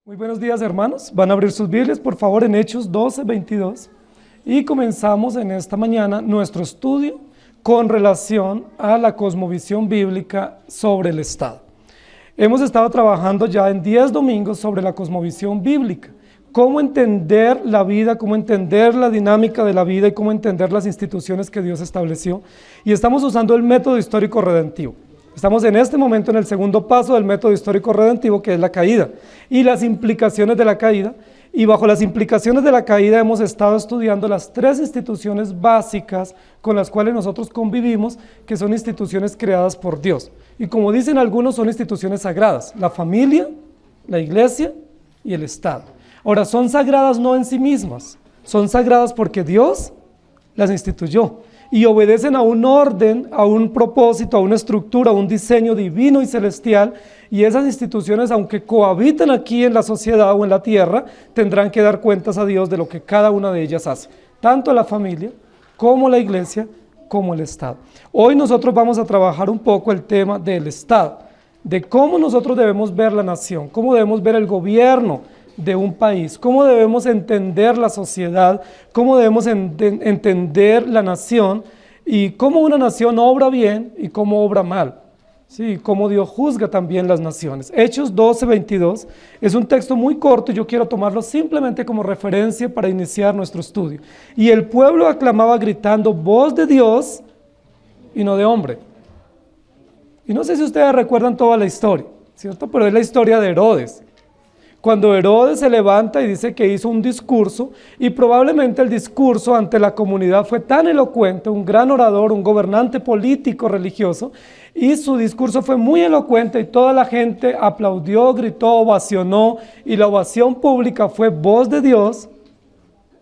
Muy buenos días, hermanos. Van a abrir sus Biblias, por favor, en Hechos 12:22. Y comenzamos en esta mañana nuestro estudio con relación a la cosmovisión bíblica sobre el Estado. Hemos estado trabajando ya en 10 domingos sobre la cosmovisión bíblica. Cómo entender la vida, cómo entender la dinámica de la vida y cómo entender las instituciones que Dios estableció. Y estamos usando el método histórico redentivo. Estamos en este momento en el segundo paso del método histórico redentivo, que es la caída y las implicaciones de la caída. Y bajo las implicaciones de la caída hemos estado estudiando las tres instituciones básicas con las cuales nosotros convivimos, que son instituciones creadas por Dios. Y como dicen algunos, son instituciones sagradas: la familia, la iglesia y el Estado. Ahora, son sagradas no en sí mismas, son sagradas porque Dios las instituyó y obedecen a un orden, a un propósito, a una estructura, a un diseño divino y celestial, y esas instituciones, aunque cohabitan aquí en la sociedad o en la tierra, tendrán que dar cuentas a Dios de lo que cada una de ellas hace, tanto la familia, como la iglesia, como el Estado. Hoy nosotros vamos a trabajar un poco el tema del Estado, de cómo nosotros debemos ver la nación, cómo debemos ver el gobierno de un país, cómo debemos entender la sociedad, cómo debemos entender la nación y cómo una nación obra bien y cómo obra mal, ¿sí? Cómo Dios juzga también las naciones. Hechos 12:22 es un texto muy corto y yo quiero tomarlo simplemente como referencia para iniciar nuestro estudio. Y el pueblo aclamaba gritando: voz de Dios y no de hombre. Y no sé si ustedes recuerdan toda la historia, ¿cierto? Pero es la historia de Herodes. Cuando Herodes se levanta y dice que hizo un discurso, y probablemente el discurso ante la comunidad fue tan elocuente, un gran orador, un gobernante político religioso, y su discurso fue muy elocuente y toda la gente aplaudió, gritó, ovacionó, y la ovación pública fue voz de Dios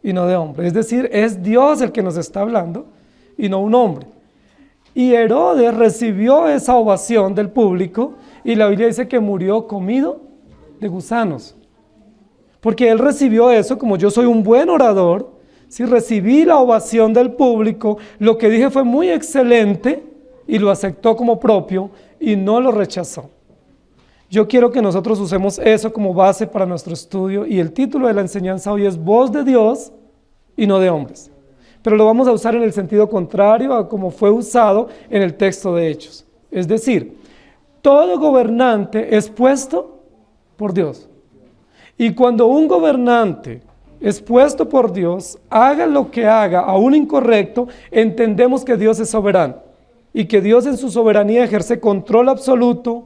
y no de hombre. Es decir, es Dios el que nos está hablando y no un hombre. Y Herodes recibió esa ovación del público y la Biblia dice que murió comido de gusanos, porque él recibió eso. Como yo soy un buen orador, si recibí la ovación del público, lo que dije fue muy excelente y lo aceptó como propio y no lo rechazó. Yo quiero que nosotros usemos eso como base para nuestro estudio, y el título de la enseñanza hoy es voz de Dios y no de hombres, pero lo vamos a usar en el sentido contrario a como fue usado en el texto de Hechos. Es decir, todo gobernante es puesto por Dios. Y cuando un gobernante es puesto por Dios, haga lo que haga, aún incorrecto, entendemos que Dios es soberano y que Dios en su soberanía ejerce control absoluto,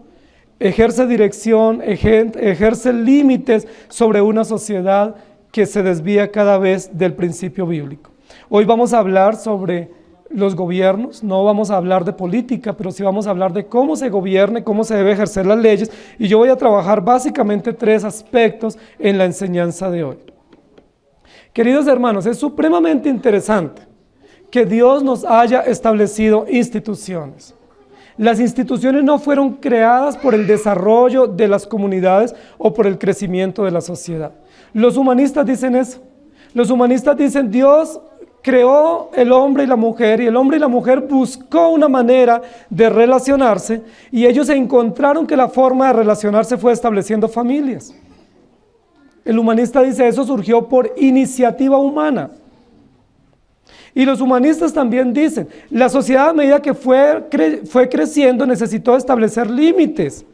ejerce dirección, ejerce límites sobre una sociedad que se desvía cada vez del principio bíblico. Hoy vamos a hablar sobre los gobiernos, no vamos a hablar de política, pero sí vamos a hablar de cómo se gobierne, cómo se debe ejercer las leyes, y yo voy a trabajar básicamente tres aspectos en la enseñanza de hoy. Queridos hermanos, es supremamente interesante que Dios nos haya establecido instituciones. Las instituciones no fueron creadas por el desarrollo de las comunidades o por el crecimiento de la sociedad. Los humanistas dicen eso. Los humanistas dicen: Dios creó el hombre y la mujer, y el hombre y la mujer buscó una manera de relacionarse, y ellos encontraron que la forma de relacionarse fue estableciendo familias. El humanista dice: eso surgió por iniciativa humana. Y los humanistas también dicen: la sociedad, a medida que fue creciendo, necesitó establecer límites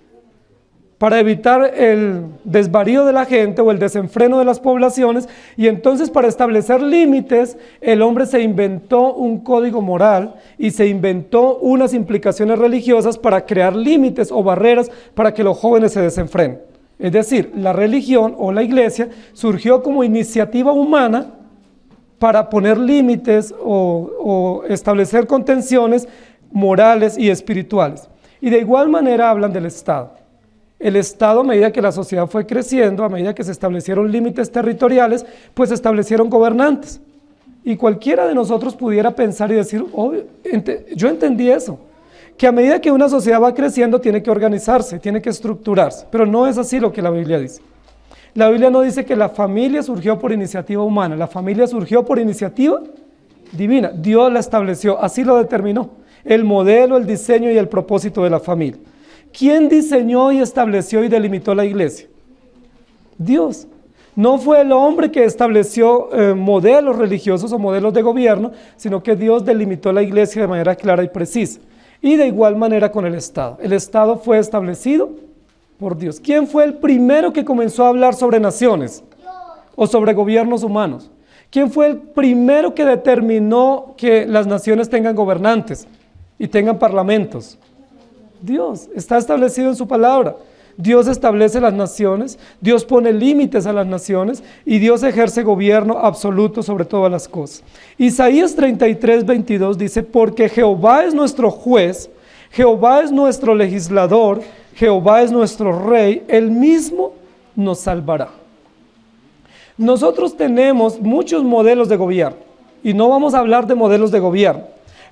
para evitar el desvarío de la gente o el desenfreno de las poblaciones, y entonces, para establecer límites, el hombre se inventó un código moral y se inventó unas implicaciones religiosas para crear límites o barreras para que los jóvenes se desenfrenen. Es decir, la religión o la iglesia surgió como iniciativa humana para poner límites o establecer contenciones morales y espirituales. Y de igual manera hablan del Estado. El Estado, a medida que la sociedad fue creciendo, a medida que se establecieron límites territoriales, pues se establecieron gobernantes. Y cualquiera de nosotros pudiera pensar y decir: oh, yo entendí eso, que a medida que una sociedad va creciendo tiene que organizarse, tiene que estructurarse, pero no es así lo que la Biblia dice. La Biblia no dice que la familia surgió por iniciativa humana, la familia surgió por iniciativa divina. Dios la estableció, así lo determinó, el modelo, el diseño y el propósito de la familia. ¿Quién diseñó y estableció y delimitó la iglesia? Dios. No fue el hombre que estableció modelos religiosos o modelos de gobierno, sino que Dios delimitó la iglesia de manera clara y precisa. Y de igual manera con el Estado. El Estado fue establecido por Dios. ¿Quién fue el primero que comenzó a hablar sobre naciones o sobre gobiernos humanos? ¿Quién fue el primero que determinó que las naciones tengan gobernantes y tengan parlamentos? Dios. Está establecido en su palabra. Dios establece las naciones, Dios pone límites a las naciones y Dios ejerce gobierno absoluto sobre todas las cosas. Isaías 33:22 dice, porque Jehová es nuestro juez, Jehová es nuestro legislador, Jehová es nuestro rey, él mismo nos salvará. Nosotros tenemos muchos modelos de gobierno y no vamos a hablar de modelos de gobierno.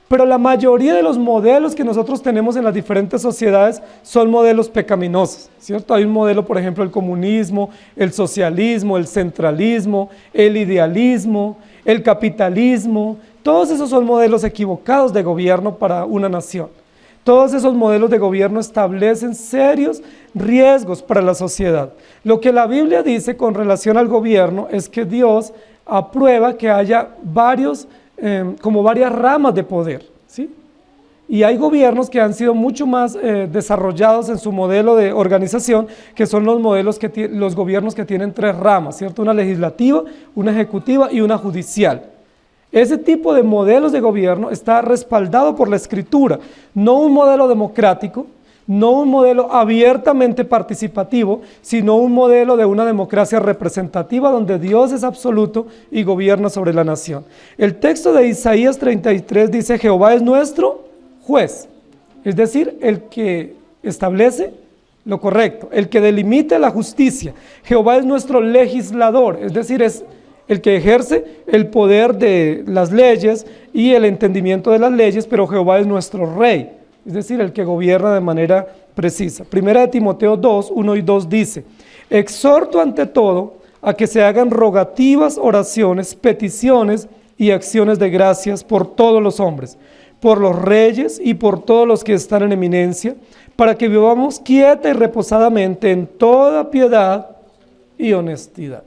Pero la mayoría de los modelos que nosotros tenemos en las diferentes sociedades son modelos pecaminosos, ¿cierto? Hay un modelo, por ejemplo, el comunismo, el socialismo, el centralismo, el idealismo, el capitalismo. Todos esos son modelos equivocados de gobierno para una nación. Todos esos modelos de gobierno establecen serios riesgos para la sociedad. Lo que la Biblia dice con relación al gobierno es que Dios aprueba que haya varias ramas de poder, ¿sí? Y hay gobiernos que han sido mucho más desarrollados en su modelo de organización, que son los gobiernos que tienen 3 ramas, ¿cierto? Una legislativa, una ejecutiva y una judicial. Ese tipo de modelos de gobierno está respaldado por la Escritura, no un modelo democrático, no un modelo abiertamente participativo, sino un modelo de una democracia representativa donde Dios es absoluto y gobierna sobre la nación. El texto de Isaías 33 dice, Jehová es nuestro juez, es decir, el que establece lo correcto, el que delimita la justicia. Jehová es nuestro legislador, es decir, es el que ejerce el poder de las leyes y el entendimiento de las leyes, pero Jehová es nuestro rey. Es decir, el que gobierna de manera precisa. Primera de Timoteo 2, 1 y 2 dice, exhorto ante todo a que se hagan rogativas, oraciones, peticiones y acciones de gracias por todos los hombres, por los reyes y por todos los que están en eminencia, para que vivamos quieta y reposadamente en toda piedad y honestidad.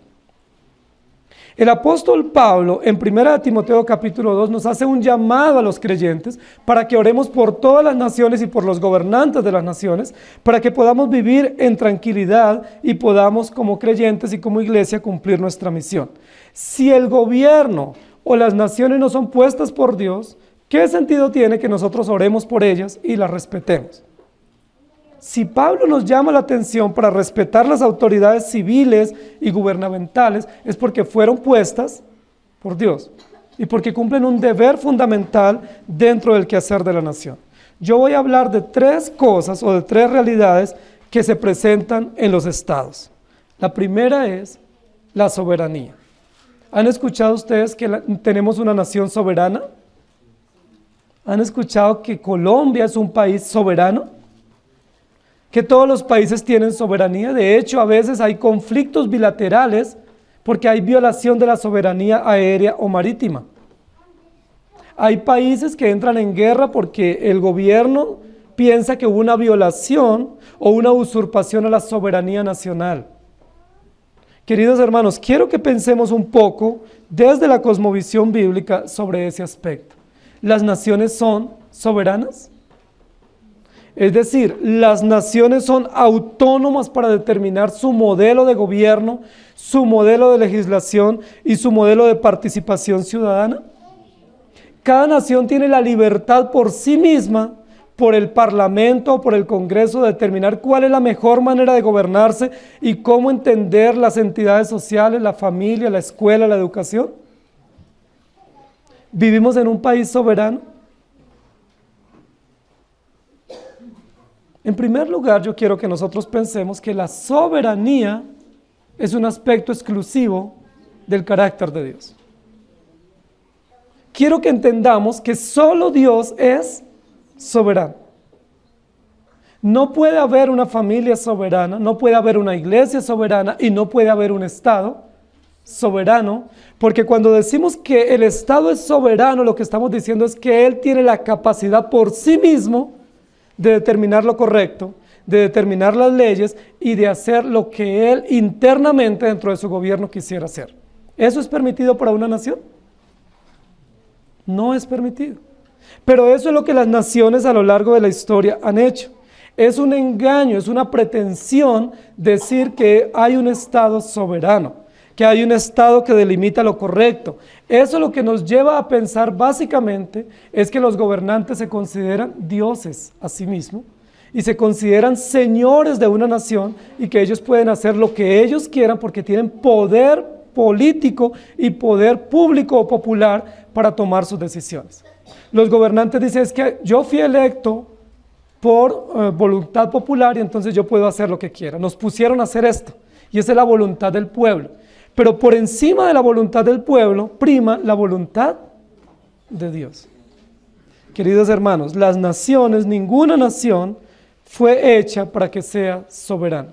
El apóstol Pablo en 1 Timoteo capítulo 2 nos hace un llamado a los creyentes para que oremos por todas las naciones y por los gobernantes de las naciones, para que podamos vivir en tranquilidad y podamos como creyentes y como iglesia cumplir nuestra misión. Si el gobierno o las naciones no son puestas por Dios, ¿qué sentido tiene que nosotros oremos por ellas y las respetemos? Si Pablo nos llama la atención para respetar las autoridades civiles y gubernamentales, es porque fueron puestas por Dios y porque cumplen un deber fundamental dentro del quehacer de la nación. Yo voy a hablar de 3 cosas o de 3 realidades que se presentan en los estados. La primera es la soberanía. ¿Han escuchado ustedes que tenemos una nación soberana? ¿Han escuchado que Colombia es un país soberano? Que todos los países tienen soberanía. De hecho, a veces hay conflictos bilaterales porque hay violación de la soberanía aérea o marítima. Hay países que entran en guerra porque el gobierno piensa que hubo una violación o una usurpación a la soberanía nacional. Queridos hermanos, quiero que pensemos un poco desde la cosmovisión bíblica sobre ese aspecto. ¿Las naciones son soberanas? Es decir, las naciones son autónomas para determinar su modelo de gobierno, su modelo de legislación y su modelo de participación ciudadana. Cada nación tiene la libertad por sí misma, por el Parlamento o por el Congreso, de determinar cuál es la mejor manera de gobernarse y cómo entender las entidades sociales, la familia, la escuela, la educación. ¿Vivimos en un país soberano? En primer lugar, yo quiero que nosotros pensemos que la soberanía es un aspecto exclusivo del carácter de Dios. Quiero que entendamos que solo Dios es soberano. No puede haber una familia soberana, no puede haber una iglesia soberana y no puede haber un Estado soberano, porque cuando decimos que el Estado es soberano, lo que estamos diciendo es que Él tiene la capacidad por sí mismo de determinar lo correcto, de determinar las leyes y de hacer lo que él internamente dentro de su gobierno quisiera hacer. ¿Eso es permitido para una nación? No es permitido. Pero eso es lo que las naciones a lo largo de la historia han hecho. Es un engaño, es una pretensión decir que hay un Estado soberano, que hay un Estado que delimita lo correcto. Eso lo que nos lleva a pensar básicamente es que los gobernantes se consideran dioses a sí mismos y se consideran señores de una nación y que ellos pueden hacer lo que ellos quieran porque tienen poder político y poder público o popular para tomar sus decisiones. Los gobernantes dicen, es que yo fui electo por voluntad popular y entonces yo puedo hacer lo que quiera. Nos pusieron a hacer esto y esa es la voluntad del pueblo. Pero por encima de la voluntad del pueblo prima la voluntad de Dios. Queridos hermanos, las naciones, ninguna nación fue hecha para que sea soberana.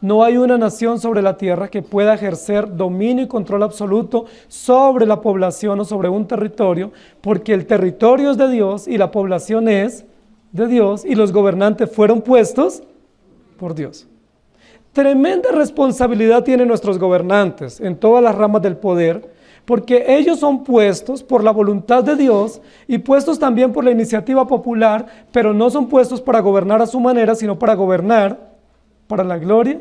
No hay una nación sobre la tierra que pueda ejercer dominio y control absoluto sobre la población o sobre un territorio, porque el territorio es de Dios y la población es de Dios y los gobernantes fueron puestos por Dios. Tremenda responsabilidad tienen nuestros gobernantes en todas las ramas del poder, porque ellos son puestos por la voluntad de Dios y puestos también por la iniciativa popular, pero no son puestos para gobernar a su manera, sino para gobernar para la gloria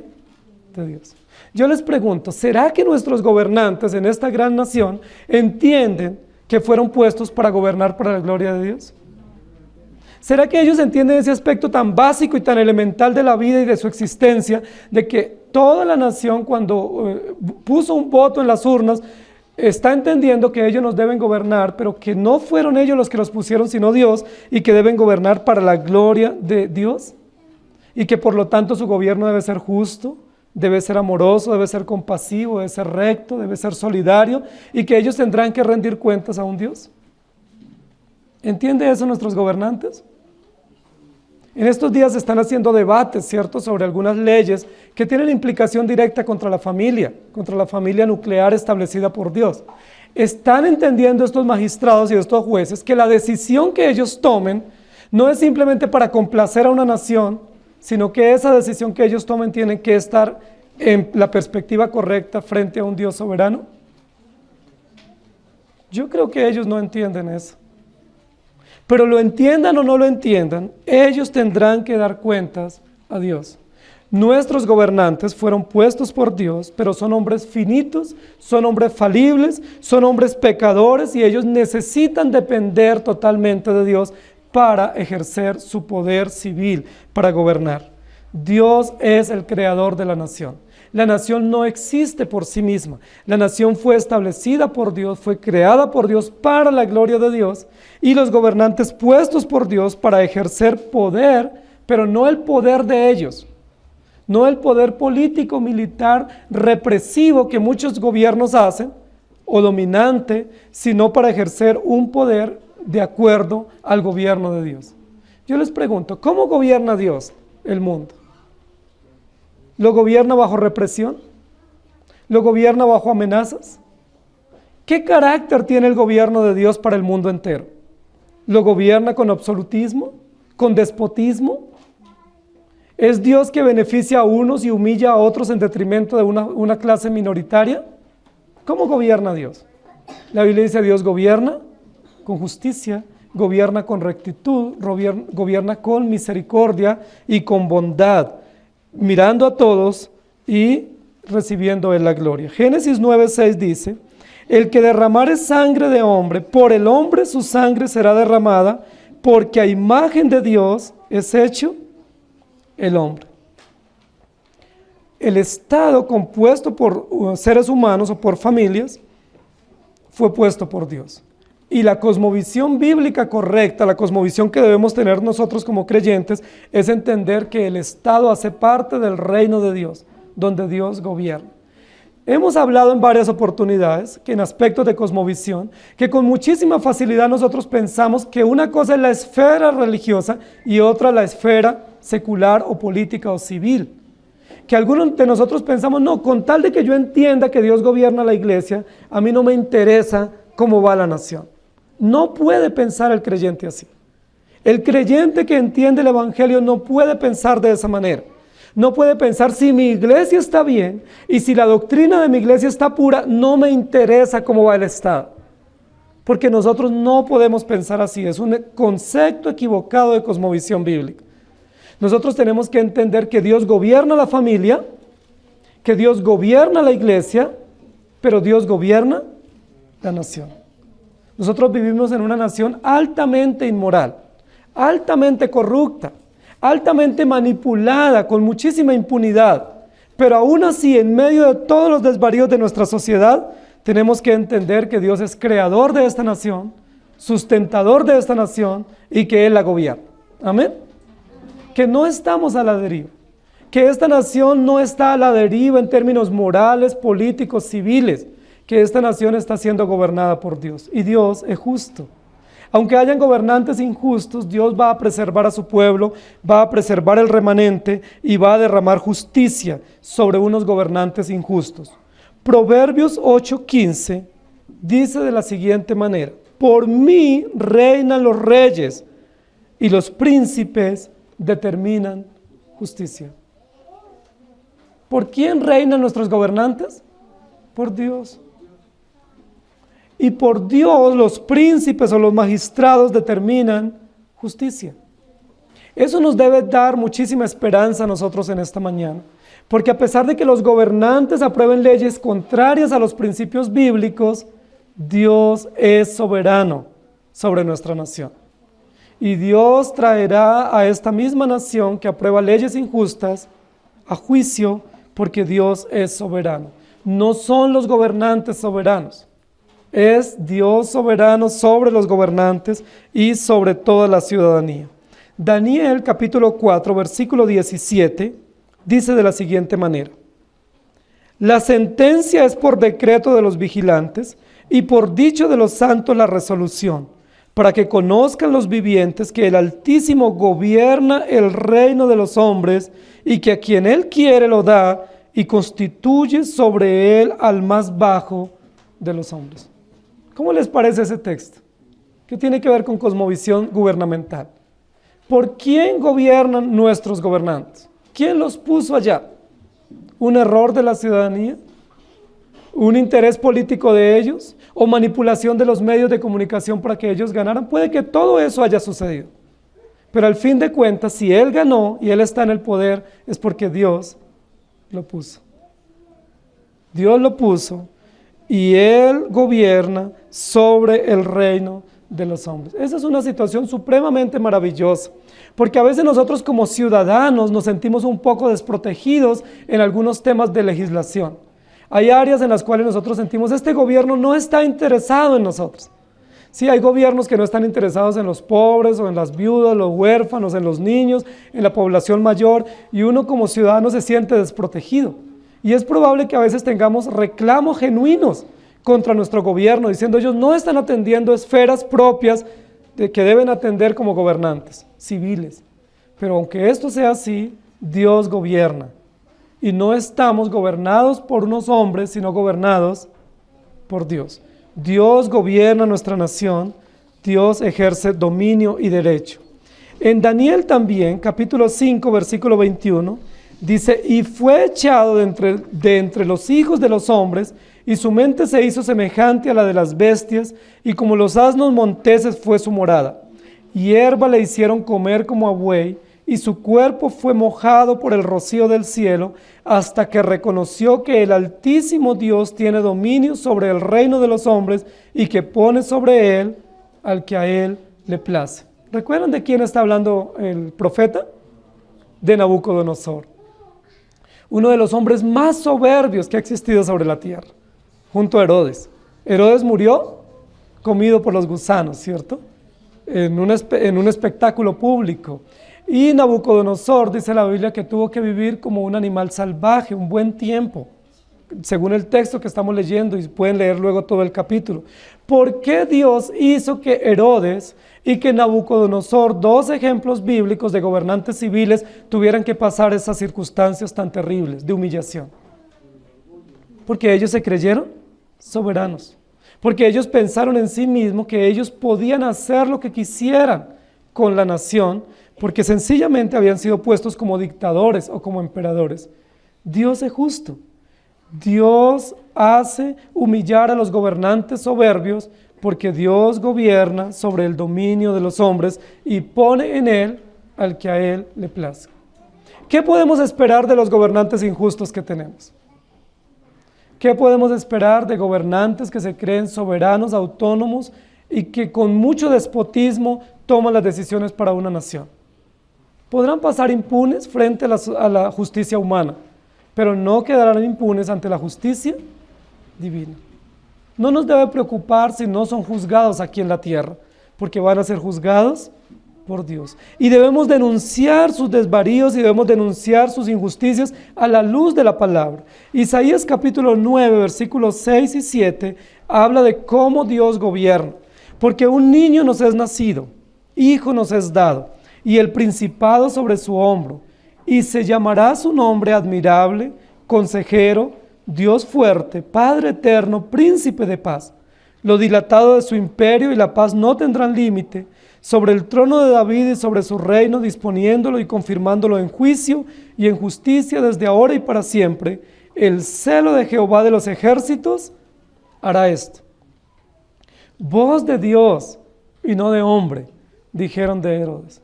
de Dios. Yo les pregunto, ¿será que nuestros gobernantes en esta gran nación entienden que fueron puestos para gobernar para la gloria de Dios? ¿Será que ellos entienden ese aspecto tan básico y tan elemental de la vida y de su existencia, de que toda la nación cuando puso un voto en las urnas, está entendiendo que ellos nos deben gobernar, pero que no fueron ellos los que los pusieron, sino Dios, y que deben gobernar para la gloria de Dios? Y que por lo tanto su gobierno debe ser justo, debe ser amoroso, debe ser compasivo, debe ser recto, debe ser solidario, y que ellos tendrán que rendir cuentas a un Dios. ¿Entiende eso nuestros gobernantes? En estos días se están haciendo debates, ¿cierto?, sobre algunas leyes que tienen implicación directa contra la familia nuclear establecida por Dios. Están entendiendo estos magistrados y estos jueces que la decisión que ellos tomen no es simplemente para complacer a una nación, sino que esa decisión que ellos tomen tiene que estar en la perspectiva correcta frente a un Dios soberano. Yo creo que ellos no entienden eso. Pero lo entiendan o no lo entiendan, ellos tendrán que dar cuentas a Dios. Nuestros gobernantes fueron puestos por Dios, pero son hombres finitos, son hombres falibles, son hombres pecadores y ellos necesitan depender totalmente de Dios para ejercer su poder civil, para gobernar. Dios es el creador de la nación. La nación no existe por sí misma. La nación fue establecida por Dios, fue creada por Dios para la gloria de Dios y los gobernantes puestos por Dios para ejercer poder, pero no el poder de ellos, no el poder político, militar, represivo que muchos gobiernos hacen o dominante, sino para ejercer un poder de acuerdo al gobierno de Dios. Yo les pregunto, ¿cómo gobierna Dios el mundo? ¿Lo gobierna bajo represión? ¿Lo gobierna bajo amenazas? ¿Qué carácter tiene el gobierno de Dios para el mundo entero? ¿Lo gobierna con absolutismo? ¿Con despotismo? ¿Es Dios que beneficia a unos y humilla a otros en detrimento de una clase minoritaria? ¿Cómo gobierna Dios? La Biblia dice, Dios gobierna con justicia, gobierna con rectitud, gobierna con misericordia y con bondad, mirando a todos y recibiendo en la gloria. Génesis 9:6 dice, el que derramare sangre de hombre, por el hombre su sangre será derramada, porque a imagen de Dios es hecho el hombre. El Estado compuesto por seres humanos o por familias fue puesto por Dios. Y la cosmovisión bíblica correcta, la cosmovisión que debemos tener nosotros como creyentes, es entender que el Estado hace parte del reino de Dios, donde Dios gobierna. Hemos hablado en varias oportunidades, que en aspectos de cosmovisión, que con muchísima facilidad nosotros pensamos que una cosa es la esfera religiosa y otra la esfera secular o política o civil. Que algunos de nosotros pensamos, no, con tal de que yo entienda que Dios gobierna la iglesia, a mí no me interesa cómo va la nación. No puede pensar el creyente así. El creyente que entiende el Evangelio no puede pensar de esa manera. No puede pensar, si mi iglesia está bien y si la doctrina de mi iglesia está pura, no me interesa cómo va el Estado. Porque nosotros no podemos pensar así, es un concepto equivocado de cosmovisión bíblica. Nosotros tenemos que entender que Dios gobierna la familia, que Dios gobierna la iglesia, pero Dios gobierna la nación. Nosotros vivimos en una nación altamente inmoral, altamente corrupta, altamente manipulada, con muchísima impunidad, pero aún así, en medio de todos los desvaríos de nuestra sociedad, tenemos que entender que Dios es creador de esta nación, sustentador de esta nación y que Él la gobierna. Amén. Que no estamos a la deriva, que esta nación no está a la deriva en términos morales, políticos, civiles, que esta nación está siendo gobernada por Dios y Dios es justo. Aunque hayan gobernantes injustos, Dios va a preservar a su pueblo, va a preservar el remanente y va a derramar justicia sobre unos gobernantes injustos. Proverbios 8:15 dice de la siguiente manera: por mí reinan los reyes y los príncipes determinan justicia. ¿Por quién reinan nuestros gobernantes? Por Dios. Y por Dios los príncipes o los magistrados determinan justicia. Eso nos debe dar muchísima esperanza a nosotros en esta mañana. Porque a pesar de que los gobernantes aprueben leyes contrarias a los principios bíblicos, Dios es soberano sobre nuestra nación. Y Dios traerá a esta misma nación que aprueba leyes injustas a juicio, porque Dios es soberano. No son los gobernantes soberanos. Es Dios soberano sobre los gobernantes y sobre toda la ciudadanía. Daniel capítulo 4 versículo 17 dice de la siguiente manera: la sentencia es por decreto de los vigilantes y por dicho de los santos la resolución, para que conozcan los vivientes que el Altísimo gobierna el reino de los hombres y que a quien Él quiere lo da y constituye sobre él al más bajo de los hombres. ¿Cómo les parece ese texto? ¿Qué tiene que ver con cosmovisión gubernamental? ¿Por quién gobiernan nuestros gobernantes? ¿Quién los puso allá? ¿Un error de la ciudadanía? ¿Un interés político de ellos? ¿O manipulación de los medios de comunicación para que ellos ganaran? Puede que todo eso haya sucedido. Pero al fin de cuentas, si él ganó y él está en el poder, es porque Dios lo puso. Dios lo puso y Él gobierna sobre el reino de los hombres. Esa es una situación supremamente maravillosa, porque a veces nosotros como ciudadanos nos sentimos un poco desprotegidos en algunos temas de legislación. Hay áreas en las cuales nosotros sentimos, este gobierno no está interesado en nosotros. Sí, hay gobiernos que no están interesados en los pobres o en las viudas, los huérfanos, en los niños, en la población mayor, y uno como ciudadano se siente desprotegido. Y es probable que a veces tengamos reclamos genuinos contra nuestro gobierno, diciendo ellos no están atendiendo esferas propias de que deben atender como gobernantes civiles. Pero aunque esto sea así, Dios gobierna. Y no estamos gobernados por unos hombres, sino gobernados por Dios. Dios gobierna nuestra nación, Dios ejerce dominio y derecho. En Daniel también, capítulo 5, versículo 21, dice: y fue echado de entre los hijos de los hombres, y su mente se hizo semejante a la de las bestias, y como los asnos monteses fue su morada. Hierba le hicieron comer como a buey, y su cuerpo fue mojado por el rocío del cielo, hasta que reconoció que el Altísimo Dios tiene dominio sobre el reino de los hombres y que pone sobre él al que a él le place. ¿Recuerdan de quién está hablando el profeta? De Nabucodonosor, uno de los hombres más soberbios que ha existido sobre la tierra, junto a Herodes. Herodes murió comido por los gusanos, ¿cierto? En un espectáculo público. Y Nabucodonosor, dice la Biblia, que tuvo que vivir como un animal salvaje un buen tiempo, según el texto que estamos leyendo, y pueden leer luego todo el capítulo. ¿Por qué Dios hizo que Herodes y que Nabucodonosor, dos ejemplos bíblicos de gobernantes civiles, tuvieran que pasar esas circunstancias tan terribles de humillación? Porque ellos se creyeron soberanos, porque ellos pensaron en sí mismos que ellos podían hacer lo que quisieran con la nación, porque sencillamente habían sido puestos como dictadores o como emperadores. Dios es justo. Dios hace humillar a los gobernantes soberbios porque Dios gobierna sobre el dominio de los hombres y pone en él al que a él le plazca. ¿Qué podemos esperar de los gobernantes injustos que tenemos? ¿Qué podemos esperar de gobernantes que se creen soberanos, autónomos y que con mucho despotismo toman las decisiones para una nación? Podrán pasar impunes frente a la justicia humana, pero no quedarán impunes ante la justicia divina. No nos debe preocupar si no son juzgados aquí en la tierra, porque van a ser juzgados por Dios. Y debemos denunciar sus desvaríos y debemos denunciar sus injusticias a la luz de la palabra. Isaías capítulo 9, versículos 6 y 7, habla de cómo Dios gobierna. Porque un niño nos es nacido, hijo nos es dado, y el principado sobre su hombro, y se llamará su nombre admirable, consejero, Dios fuerte, Padre eterno, príncipe de paz. Lo dilatado de su imperio y la paz no tendrán límite, sobre el trono de David y sobre su reino, disponiéndolo y confirmándolo en juicio y en justicia desde ahora y para siempre. El celo de Jehová de los ejércitos hará esto. Voz de Dios y no de hombre, dijeron de Herodes.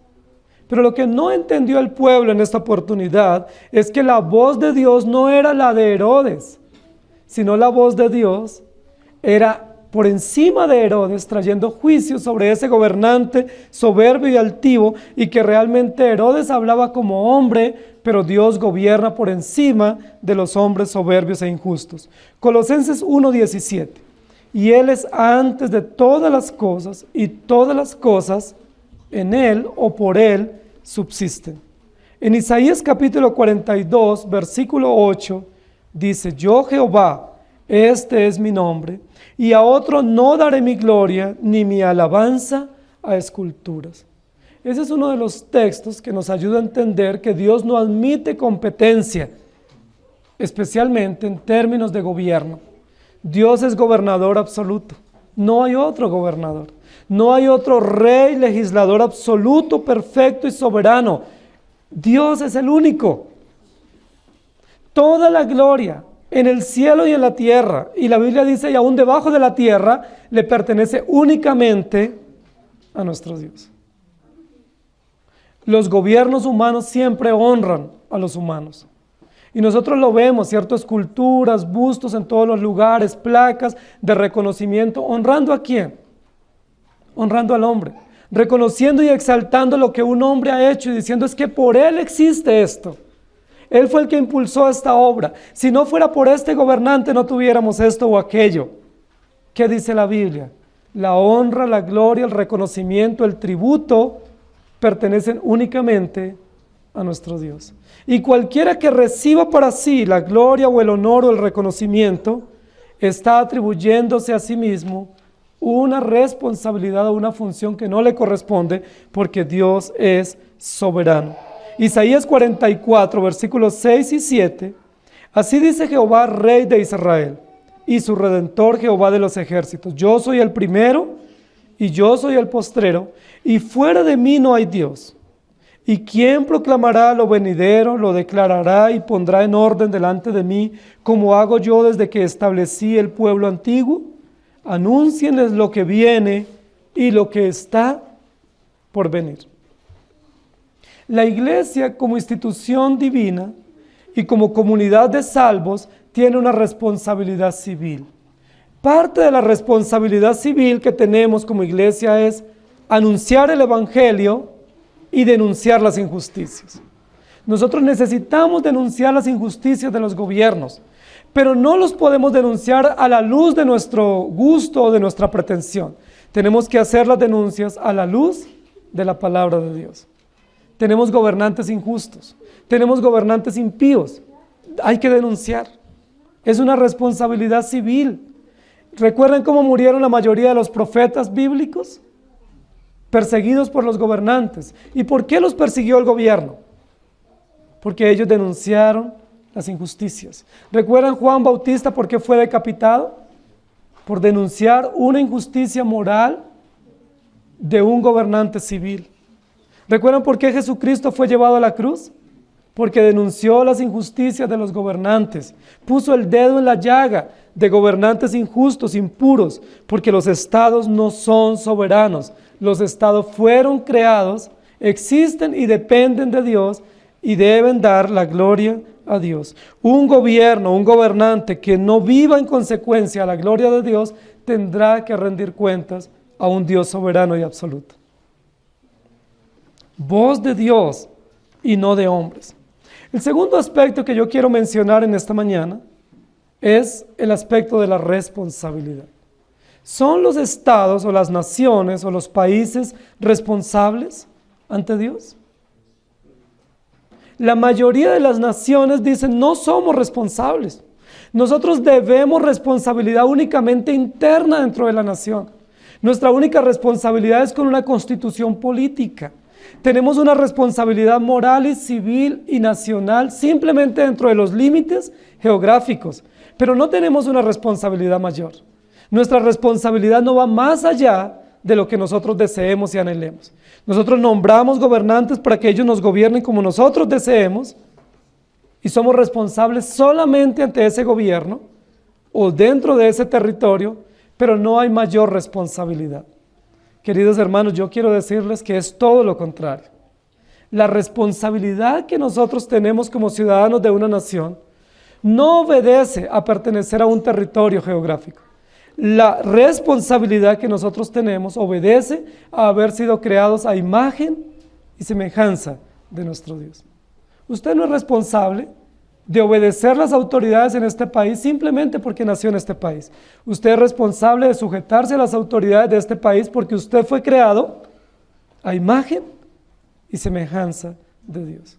Pero lo que no entendió el pueblo en esta oportunidad es que la voz de Dios no era la de Herodes, sino la voz de Dios era por encima de Herodes, trayendo juicio sobre ese gobernante soberbio y altivo, y que realmente Herodes hablaba como hombre, pero Dios gobierna por encima de los hombres soberbios e injustos. Colosenses 1:17. Y Él es antes de todas las cosas, y todas las cosas en Él o por Él subsisten. En Isaías capítulo 42, versículo 8, dice: Yo Jehová, este es mi nombre, y a otro no daré mi gloria, ni mi alabanza a esculturas. Ese es uno de los textos que nos ayuda a entender que Dios no admite competencia, especialmente en términos de gobierno. Dios es gobernador absoluto, no hay otro gobernador, no hay otro rey, legislador absoluto, perfecto y soberano. Dios es el único. Toda la gloria en el cielo y en la tierra, y la Biblia dice, y aún debajo de la tierra, le pertenece únicamente a nuestro Dios. Los gobiernos humanos siempre honran a los humanos. Y nosotros lo vemos, ¿cierto? Esculturas, bustos en todos los lugares, placas de reconocimiento. ¿Honrando a quién? Honrando al hombre. Reconociendo y exaltando lo que un hombre ha hecho y diciendo, es que por él existe esto. Él fue el que impulsó esta obra. Si no fuera por este gobernante, no tuviéramos esto o aquello. ¿Qué dice la Biblia? La honra, la gloria, el reconocimiento, el tributo pertenecen únicamente a nuestro Dios. Y cualquiera que reciba para sí la gloria o el honor o el reconocimiento, está atribuyéndose a sí mismo una responsabilidad o una función que no le corresponde, porque Dios es soberano. Isaías 44, versículos 6 y 7, así dice Jehová, Rey de Israel, y su Redentor, Jehová de los ejércitos: yo soy el primero y yo soy el postrero, y fuera de mí no hay Dios. ¿Y quién proclamará lo venidero, lo declarará y pondrá en orden delante de mí, como hago yo desde que establecí el pueblo antiguo? Anúncienles lo que viene y lo que está por venir. La iglesia, como institución divina y como comunidad de salvos, tiene una responsabilidad civil. Parte de la responsabilidad civil que tenemos como iglesia es anunciar el evangelio y denunciar las injusticias. Nosotros necesitamos denunciar las injusticias de los gobiernos, pero no los podemos denunciar a la luz de nuestro gusto o de nuestra pretensión. Tenemos que hacer las denuncias a la luz de la palabra de Dios. Tenemos gobernantes injustos, tenemos gobernantes impíos, hay que denunciar. Es una responsabilidad civil. ¿Recuerdan cómo murieron la mayoría de los profetas bíblicos? Perseguidos por los gobernantes. ¿Y por qué los persiguió el gobierno? Porque ellos denunciaron las injusticias. ¿Recuerdan Juan Bautista por qué fue decapitado? Por denunciar una injusticia moral de un gobernante civil. ¿Recuerdan por qué Jesucristo fue llevado a la cruz? Porque denunció las injusticias de los gobernantes, puso el dedo en la llaga de gobernantes injustos, impuros, porque los estados no son soberanos, los estados fueron creados, existen y dependen de Dios y deben dar la gloria a Dios. Un gobierno, un gobernante que no viva en consecuencia a la gloria de Dios, tendrá que rendir cuentas a un Dios soberano y absoluto. Voz de Dios y no de hombres. El segundo aspecto que yo quiero mencionar en esta mañana es el aspecto de la responsabilidad. ¿Son los estados o las naciones o los países responsables ante Dios? La mayoría de las naciones dicen no somos responsables. Nosotros debemos responsabilidad únicamente interna dentro de la nación. Nuestra única responsabilidad es con una constitución política. Tenemos una responsabilidad moral y civil y nacional simplemente dentro de los límites geográficos, pero no tenemos una responsabilidad mayor. Nuestra responsabilidad no va más allá de lo que nosotros deseemos y anhelemos. Nosotros nombramos gobernantes para que ellos nos gobiernen como nosotros deseemos y somos responsables solamente ante ese gobierno o dentro de ese territorio, pero no hay mayor responsabilidad. Queridos hermanos, yo quiero decirles que es todo lo contrario. La responsabilidad que nosotros tenemos como ciudadanos de una nación no obedece a pertenecer a un territorio geográfico. La responsabilidad que nosotros tenemos obedece a haber sido creados a imagen y semejanza de nuestro Dios. Usted no es responsable de obedecer las autoridades en este país simplemente porque nació en este país. Usted es responsable de sujetarse a las autoridades de este país porque usted fue creado a imagen y semejanza de Dios.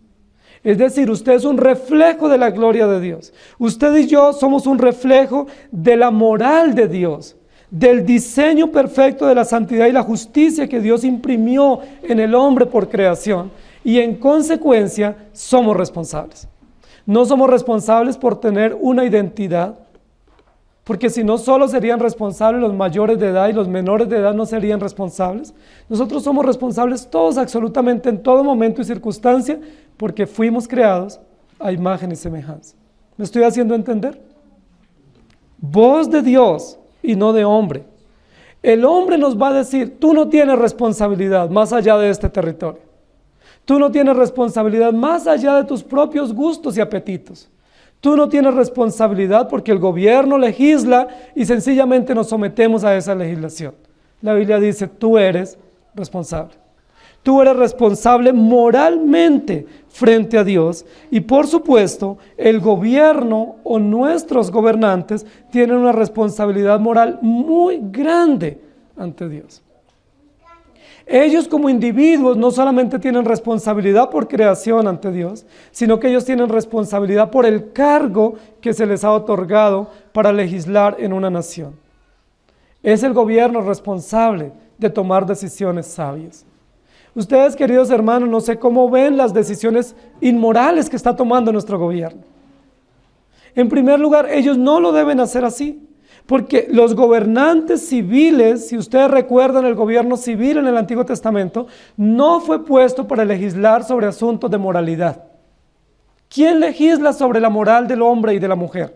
Es decir, usted es un reflejo de la gloria de Dios. Usted y yo somos un reflejo de la moral de Dios, del diseño perfecto de la santidad y la justicia que Dios imprimió en el hombre por creación. Y en consecuencia, somos responsables. No somos responsables por tener una identidad, porque si no solo serían responsables los mayores de edad y los menores de edad no serían responsables. Nosotros somos responsables todos absolutamente en todo momento y circunstancia porque fuimos creados a imagen y semejanza. ¿Me estoy haciendo entender? Voz de Dios y no de hombre. El hombre nos va a decir, tú no tienes responsabilidad más allá de este territorio. Tú no tienes responsabilidad más allá de tus propios gustos y apetitos. Tú no tienes responsabilidad porque el gobierno legisla y sencillamente nos sometemos a esa legislación. La Biblia dice, tú eres responsable. Tú eres responsable moralmente frente a Dios y por supuesto el gobierno o nuestros gobernantes tienen una responsabilidad moral muy grande ante Dios. Ellos como individuos no solamente tienen responsabilidad por creación ante Dios, sino que ellos tienen responsabilidad por el cargo que se les ha otorgado para legislar en una nación. Es el gobierno responsable de tomar decisiones sabias. Ustedes, queridos hermanos, no sé cómo ven las decisiones inmorales que está tomando nuestro gobierno. En primer lugar, ellos no lo deben hacer así. Porque los gobernantes civiles, si ustedes recuerdan el gobierno civil en el Antiguo Testamento, no fue puesto para legislar sobre asuntos de moralidad. ¿Quién legisla sobre la moral del hombre y de la mujer?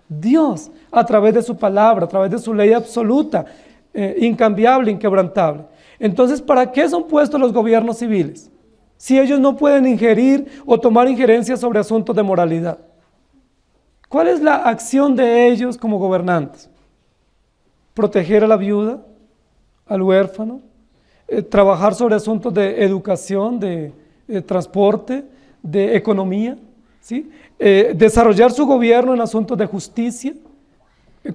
Dios, a través de su palabra, a través de su ley absoluta, incambiable, inquebrantable. Entonces, ¿para qué son puestos los gobiernos civiles? Si ellos no pueden ingerir o tomar injerencia sobre asuntos de moralidad. ¿Cuál es la acción de ellos como gobernantes? Proteger a la viuda, al huérfano, trabajar sobre asuntos de educación, de transporte, de economía, ¿sí? Desarrollar su gobierno en asuntos de justicia,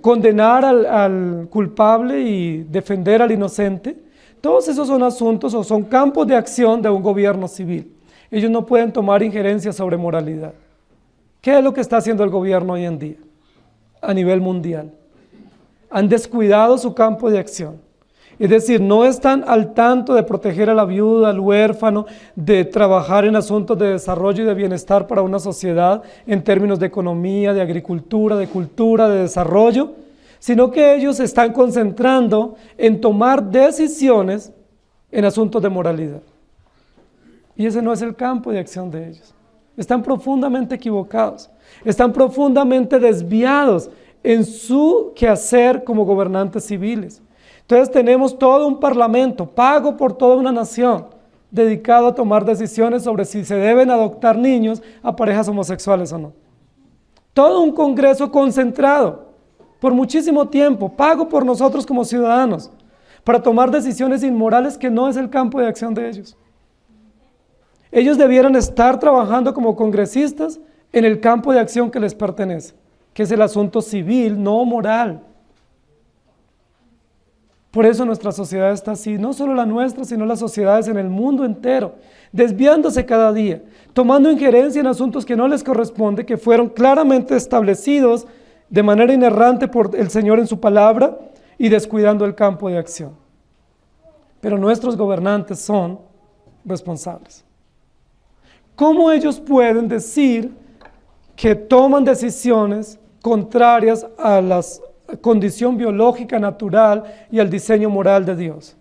condenar al culpable y defender al inocente. Todos esos son asuntos o son campos de acción de un gobierno civil. Ellos no pueden tomar injerencia sobre moralidad. ¿Qué es lo que está haciendo el gobierno hoy en día a nivel mundial? Han descuidado su campo de acción. Es decir, no están al tanto de proteger a la viuda, al huérfano, de trabajar en asuntos de desarrollo y de bienestar para una sociedad en términos de economía, de agricultura, de cultura, de desarrollo, sino que ellos se están concentrando en tomar decisiones en asuntos de moralidad. Y ese no es el campo de acción de ellos. Están profundamente equivocados, están profundamente desviados en su quehacer como gobernantes civiles. Entonces tenemos todo un parlamento, pago por toda una nación, dedicado a tomar decisiones sobre si se deben adoptar niños a parejas homosexuales o no. Todo un congreso concentrado por muchísimo tiempo, pago por nosotros como ciudadanos, para tomar decisiones inmorales que no es el campo de acción de ellos. Ellos debieran estar trabajando como congresistas en el campo de acción que les pertenece, que es el asunto civil, no moral. Por eso nuestra sociedad está así, no solo la nuestra, sino las sociedades en el mundo entero, desviándose cada día, tomando injerencia en asuntos que no les corresponde, que fueron claramente establecidos de manera inerrante por el Señor en su palabra y descuidando el campo de acción. Pero nuestros gobernantes son responsables. ¿Cómo ellos pueden decir que toman decisiones contrarias a la condición biológica natural y al diseño moral de Dios?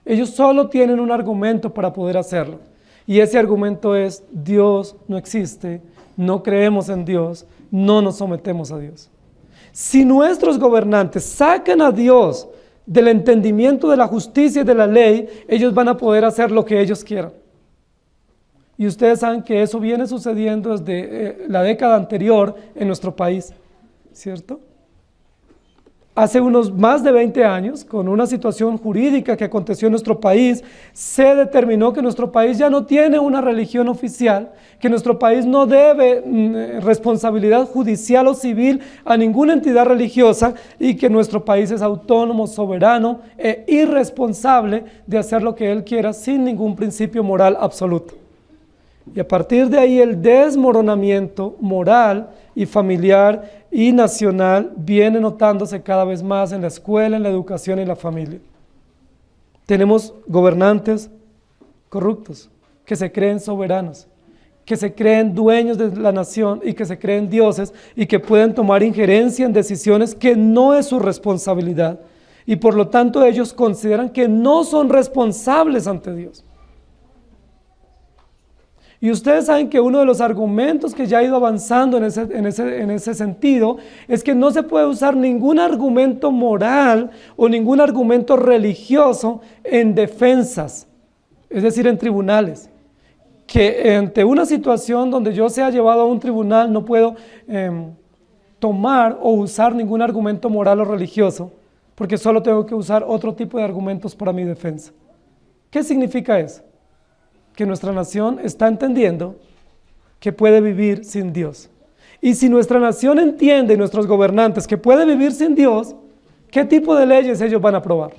Ellos solo tienen un argumento para poder hacerlo, y ese argumento es: Dios no existe, no creemos en Dios, no nos sometemos a Dios. Si nuestros gobernantes sacan a Dios del entendimiento de la justicia y de la ley, ellos van a poder hacer lo que ellos quieran. Y ustedes saben que eso viene sucediendo desde la década anterior en nuestro país, ¿cierto? Hace unos más de 20 años, con una situación jurídica que aconteció en nuestro país, se determinó que nuestro país ya no tiene una religión oficial, que nuestro país no debe responsabilidad judicial o civil a ninguna entidad religiosa, y que nuestro país es autónomo, soberano e irresponsable de hacer lo que él quiera sin ningún principio moral absoluto. Y a partir de ahí el desmoronamiento moral y familiar y nacional viene notándose cada vez más en la escuela, en la educación y en la familia. Tenemos gobernantes corruptos, que se creen soberanos, que se creen dueños de la nación y que se creen dioses y que pueden tomar injerencia en decisiones que no es su responsabilidad. Y por lo tanto ellos consideran que no son responsables ante Dios. Y ustedes saben que uno de los argumentos que ya ha ido avanzando en ese sentido es que no se puede usar ningún argumento moral o ningún argumento religioso en defensas, es decir, en tribunales. Que ante una situación donde yo sea llevado a un tribunal no puedo tomar o usar ningún argumento moral o religioso, porque solo tengo que usar otro tipo de argumentos para mi defensa. ¿Qué significa eso? Que nuestra nación está entendiendo que puede vivir sin Dios. Y si nuestra nación entiende, y nuestros gobernantes, que puede vivir sin Dios, ¿qué tipo de leyes ellos van a aprobar?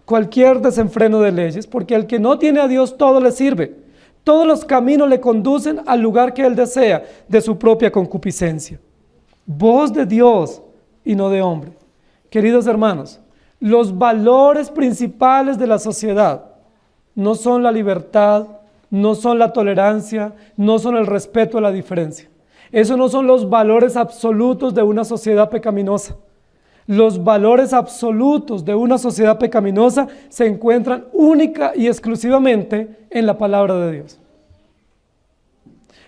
Cualquier desenfreno de leyes, porque al que no tiene a Dios todo le sirve. Todos los caminos le conducen al lugar que él desea, de su propia concupiscencia. Voz de Dios y no de hombre. Queridos hermanos, los valores principales de la sociedad no son la libertad, no son la tolerancia, no son el respeto a la diferencia. Esos no son los valores absolutos de una sociedad pecaminosa. Los valores absolutos de una sociedad pecaminosa se encuentran única y exclusivamente en la palabra de Dios.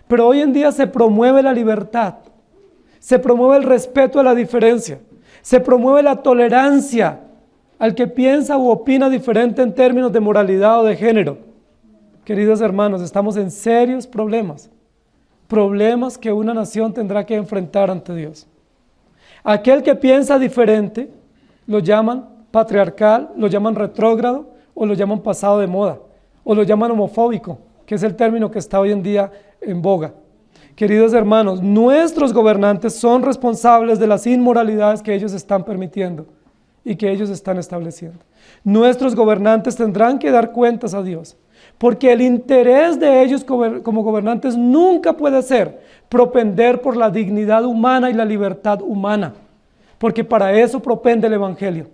Pero hoy en día se promueve la libertad, se promueve el respeto a la diferencia, se promueve la tolerancia al que piensa u opina diferente en términos de moralidad o de género. Queridos hermanos, estamos en serios problemas, problemas que una nación tendrá que enfrentar ante Dios. Aquel que piensa diferente lo llaman patriarcal, lo llaman retrógrado o lo llaman pasado de moda o lo llaman homofóbico, que es el término que está hoy en día en boga. Queridos hermanos, nuestros gobernantes son responsables de las inmoralidades que ellos están permitiendo y que ellos están estableciendo. Nuestros gobernantes tendrán que dar cuentas a Dios, porque el interés de ellos como gobernantes nunca puede ser propender por la dignidad humana y la libertad humana, porque para eso propende el Evangelio.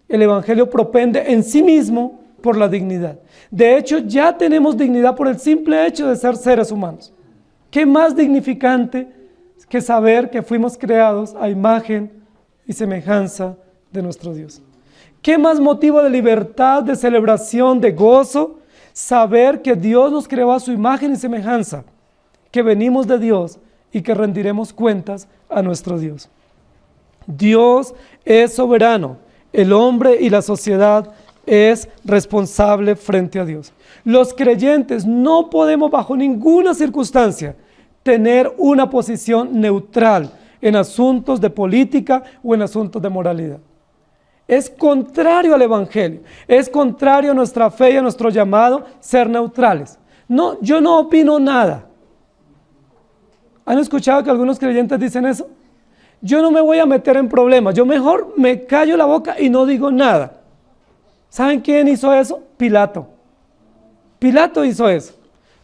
El Evangelio propende en sí mismo por la dignidad. De hecho, ya tenemos dignidad por el simple hecho de ser seres humanos. ¿Qué más dignificante que saber que fuimos creados a imagen y semejanza de nuestro Dios? ¿Qué más motivo de libertad, de celebración, de gozo, saber que Dios nos creó a su imagen y semejanza, que venimos de Dios y que rendiremos cuentas a nuestro Dios. Dios es soberano, el hombre y la sociedad es responsable frente a Dios. Los creyentes no podemos bajo ninguna circunstancia tener una posición neutral en asuntos de política o en asuntos de moralidad. Es contrario al Evangelio, es contrario a nuestra fe y a nuestro llamado ser neutrales. No, yo no opino nada. ¿Han escuchado que algunos creyentes dicen eso? Yo no me voy a meter en problemas, yo mejor me callo la boca y no digo nada. ¿Saben quién hizo eso? Pilato. Pilato hizo eso.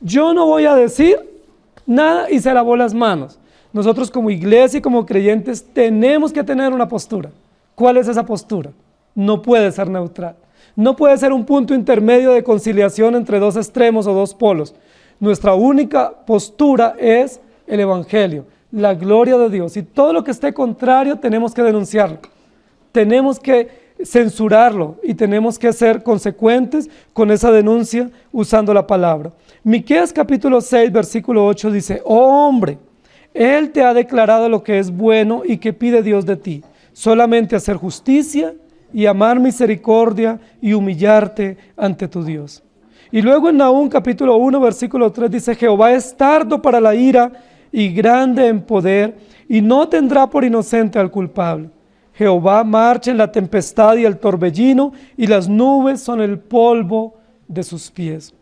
Yo no voy a decir nada y se lavó las manos. Nosotros como iglesia y como creyentes tenemos que tener una postura. ¿Cuál es esa postura? No puede ser neutral. No puede ser un punto intermedio de conciliación entre dos extremos o dos polos. Nuestra única postura es el Evangelio, la gloria de Dios. Y todo lo que esté contrario tenemos que denunciarlo. Tenemos que censurarlo y tenemos que ser consecuentes con esa denuncia usando la palabra. Miqueas capítulo 6, versículo 8 dice: oh hombre, Él te ha declarado lo que es bueno y que pide Dios de ti, solamente hacer justicia y amar misericordia y humillarte ante tu Dios. Y luego en Nahum capítulo 1, versículo 3 dice: Jehová es tardo para la ira y grande en poder, y no tendrá por inocente al culpable. Jehová marcha en la tempestad y el torbellino, y las nubes son el polvo de sus pies.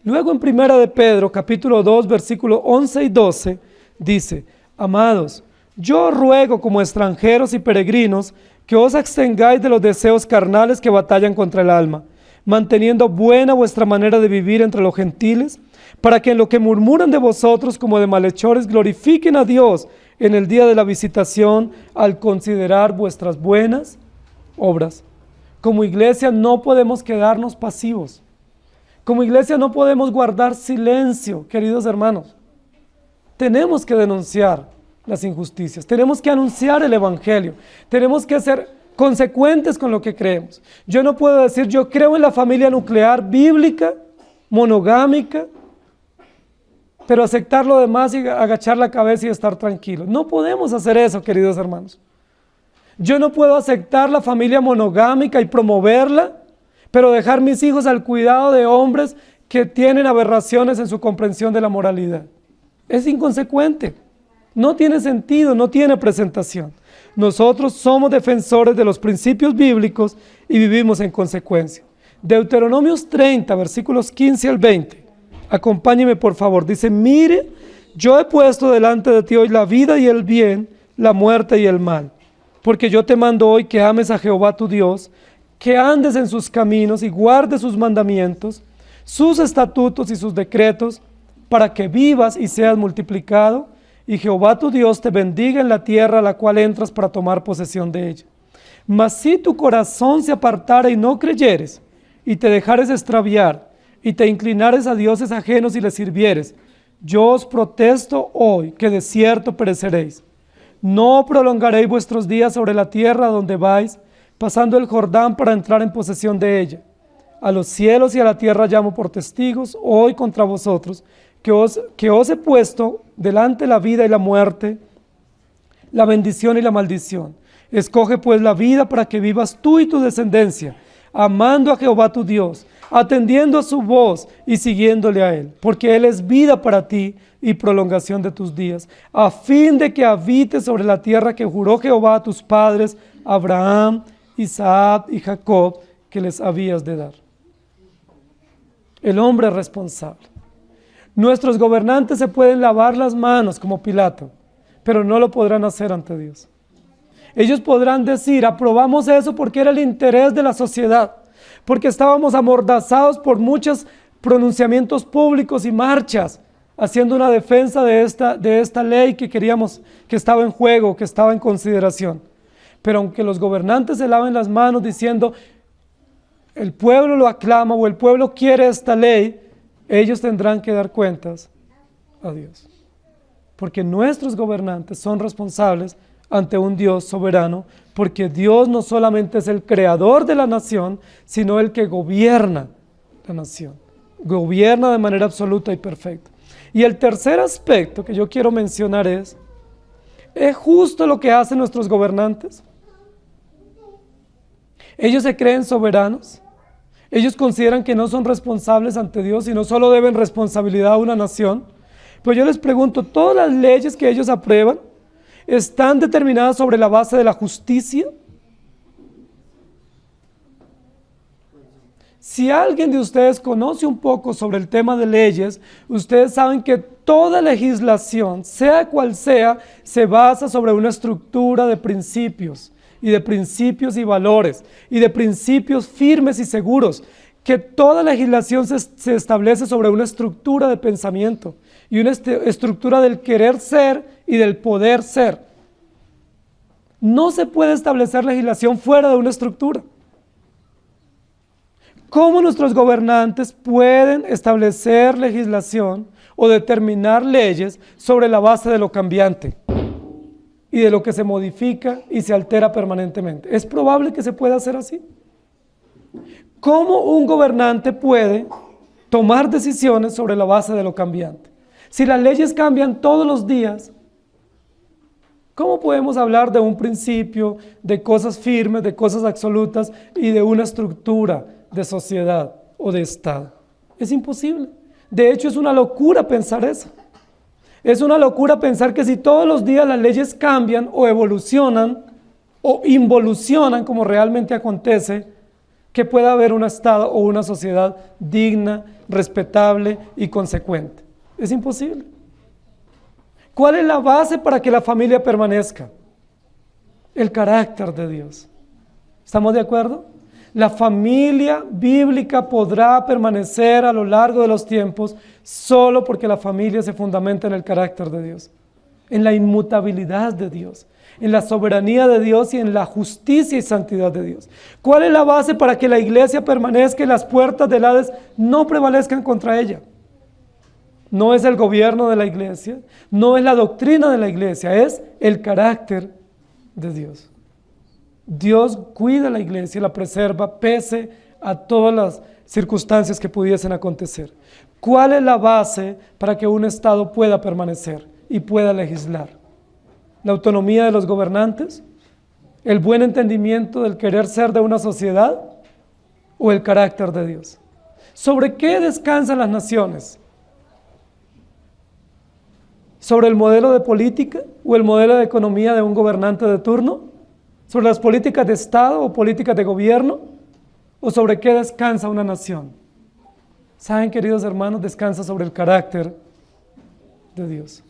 Luego en Primera de Pedro, capítulo 2, versículos 11 y 12, dice: amados, yo ruego como extranjeros y peregrinos que os abstengáis de los deseos carnales que batallan contra el alma, manteniendo buena vuestra manera de vivir entre los gentiles, para que en lo que murmuran de vosotros como de malhechores glorifiquen a Dios en el día de la visitación al considerar vuestras buenas obras. Como iglesia no podemos quedarnos pasivos. Como iglesia no podemos guardar silencio, queridos hermanos. Tenemos que denunciar las injusticias, tenemos que anunciar el Evangelio, tenemos que ser consecuentes con lo que creemos. Yo no puedo decir, yo creo en la familia nuclear bíblica, monogámica, pero aceptar lo demás y agachar la cabeza y estar tranquilo. No podemos hacer eso, queridos hermanos. Yo no puedo aceptar la familia monogámica y promoverla, pero dejar mis hijos al cuidado de hombres que tienen aberraciones en su comprensión de la moralidad. Es inconsecuente, no tiene sentido, no tiene presentación. Nosotros somos defensores de los principios bíblicos y vivimos en consecuencia. Deuteronomios 30, versículos 15 al 20. Acompáñeme por favor. Dice: mire, yo he puesto delante de ti hoy la vida y el bien, la muerte y el mal. Porque yo te mando hoy que ames a Jehová tu Dios, que andes en sus caminos y guardes sus mandamientos, sus estatutos y sus decretos, para que vivas y seas multiplicado, y Jehová tu Dios te bendiga en la tierra a la cual entras para tomar posesión de ella. Mas si tu corazón se apartare y no creyeres, y te dejares extraviar, y te inclinares a dioses ajenos y les sirvieres, yo os protesto hoy que de cierto pereceréis. No prolongaréis vuestros días sobre la tierra donde vais, pasando el Jordán para entrar en posesión de ella. A los cielos y a la tierra llamo por testigos hoy contra vosotros, que os he puesto delante la vida y la muerte, la bendición y la maldición. Escoge pues la vida para que vivas tú y tu descendencia, amando a Jehová tu Dios, atendiendo a su voz y siguiéndole a Él, porque Él es vida para ti y prolongación de tus días, a fin de que habites sobre la tierra que juró Jehová a tus padres, Abraham, Isaac y Jacob, que les habías de dar. El hombre es responsable. Nuestros gobernantes se pueden lavar las manos como Pilato, pero no lo podrán hacer ante Dios. Ellos podrán decir, aprobamos eso porque era el interés de la sociedad, porque estábamos amordazados por muchos pronunciamientos públicos y marchas, haciendo una defensa de esta ley que queríamos, que estaba en juego, que estaba en consideración. Pero aunque los gobernantes se laven las manos diciendo, el pueblo lo aclama o el pueblo quiere esta ley, ellos tendrán que dar cuentas a Dios. Porque nuestros gobernantes son responsables ante un Dios soberano, porque Dios no solamente es el creador de la nación, sino el que gobierna la nación. Gobierna de manera absoluta y perfecta. Y el tercer aspecto que yo quiero mencionar ¿es justo lo que hacen nuestros gobernantes? Ellos se creen soberanos. Ellos consideran que no son responsables ante Dios y no solo deben responsabilidad a una nación. Pero yo les pregunto, ¿todas las leyes que ellos aprueban están determinadas sobre la base de la justicia? Si alguien de ustedes conoce un poco sobre el tema de leyes, ustedes saben que toda legislación, sea cual sea, se basa sobre una estructura de principios y valores, y de principios firmes y seguros, que toda legislación se establece sobre una estructura de pensamiento y una estructura del querer ser y del poder ser. No se puede establecer legislación fuera de una estructura. ¿Cómo nuestros gobernantes pueden establecer legislación o determinar leyes sobre la base de lo cambiante y de lo que se modifica y se altera permanentemente? ¿Es probable que se pueda hacer así? ¿Cómo un gobernante puede tomar decisiones sobre la base de lo cambiante? Si las leyes cambian todos los días, ¿cómo podemos hablar de un principio, de cosas firmes, de cosas absolutas y de una estructura de sociedad o de Estado? Es imposible. De hecho, es una locura pensar eso. Es una locura pensar que si todos los días las leyes cambian o evolucionan o involucionan, como realmente acontece, que pueda haber un Estado o una sociedad digna, respetable y consecuente. Es imposible. ¿Cuál es la base para que la familia permanezca? El carácter de Dios. ¿Estamos de acuerdo? La familia bíblica podrá permanecer a lo largo de los tiempos solo porque la familia se fundamenta en el carácter de Dios, en la inmutabilidad de Dios, en la soberanía de Dios y en la justicia y santidad de Dios. ¿Cuál es la base para que la iglesia permanezca y las puertas del Hades no prevalezcan contra ella? No es el gobierno de la iglesia, no es la doctrina de la iglesia, es el carácter de Dios. Dios cuida a la iglesia y la preserva pese a todas las circunstancias que pudiesen acontecer. ¿Cuál es la base para que un Estado pueda permanecer y pueda legislar? ¿La autonomía de los gobernantes? ¿El buen entendimiento del querer ser de una sociedad? ¿O el carácter de Dios? ¿Sobre qué descansan las naciones? ¿Sobre el modelo de política o el modelo de economía de un gobernante de turno? ¿Sobre las políticas de Estado o políticas de gobierno? ¿O sobre qué descansa una nación? ¿Saben, queridos hermanos? Descansa sobre el carácter de Dios,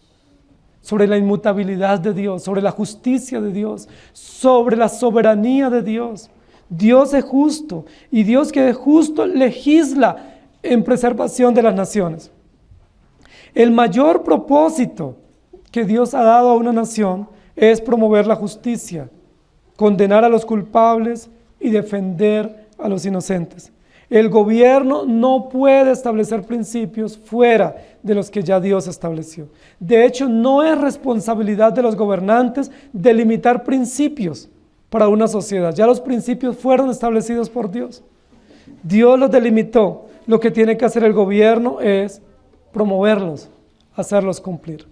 sobre la inmutabilidad de Dios, sobre la justicia de Dios, sobre la soberanía de Dios. Dios es justo y Dios que es justo legisla en preservación de las naciones. El mayor propósito que Dios ha dado a una nación es promover la justicia, condenar a los culpables y defender a los inocentes. El gobierno no puede establecer principios fuera de los que ya Dios estableció. De hecho, no es responsabilidad de los gobernantes delimitar principios para una sociedad. Ya los principios fueron establecidos por Dios. Dios los delimitó. Lo que tiene que hacer el gobierno es promoverlos, hacerlos cumplir.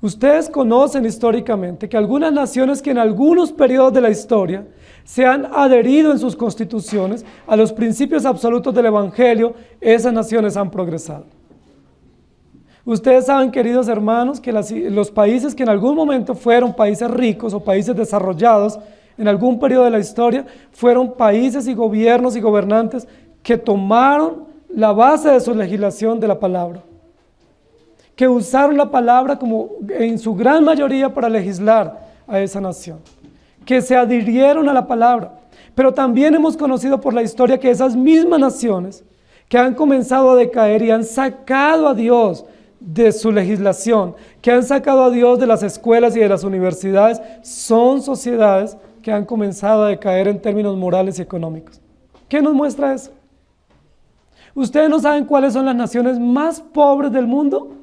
Ustedes conocen históricamente que algunas naciones que en algunos periodos de la historia se han adherido en sus constituciones a los principios absolutos del Evangelio, esas naciones han progresado. Ustedes saben, queridos hermanos, que los países que en algún momento fueron países ricos o países desarrollados en algún periodo de la historia, fueron países y gobiernos y gobernantes que tomaron la base de su legislación de la palabra, que usaron la palabra como en su gran mayoría para legislar a esa nación, que se adhirieron a la palabra. Pero también hemos conocido por la historia que esas mismas naciones que han comenzado a decaer y han sacado a Dios de su legislación, que han sacado a Dios de las escuelas y de las universidades, son sociedades que han comenzado a decaer en términos morales y económicos. ¿Qué nos muestra eso? ¿Ustedes no saben cuáles son las naciones más pobres del mundo?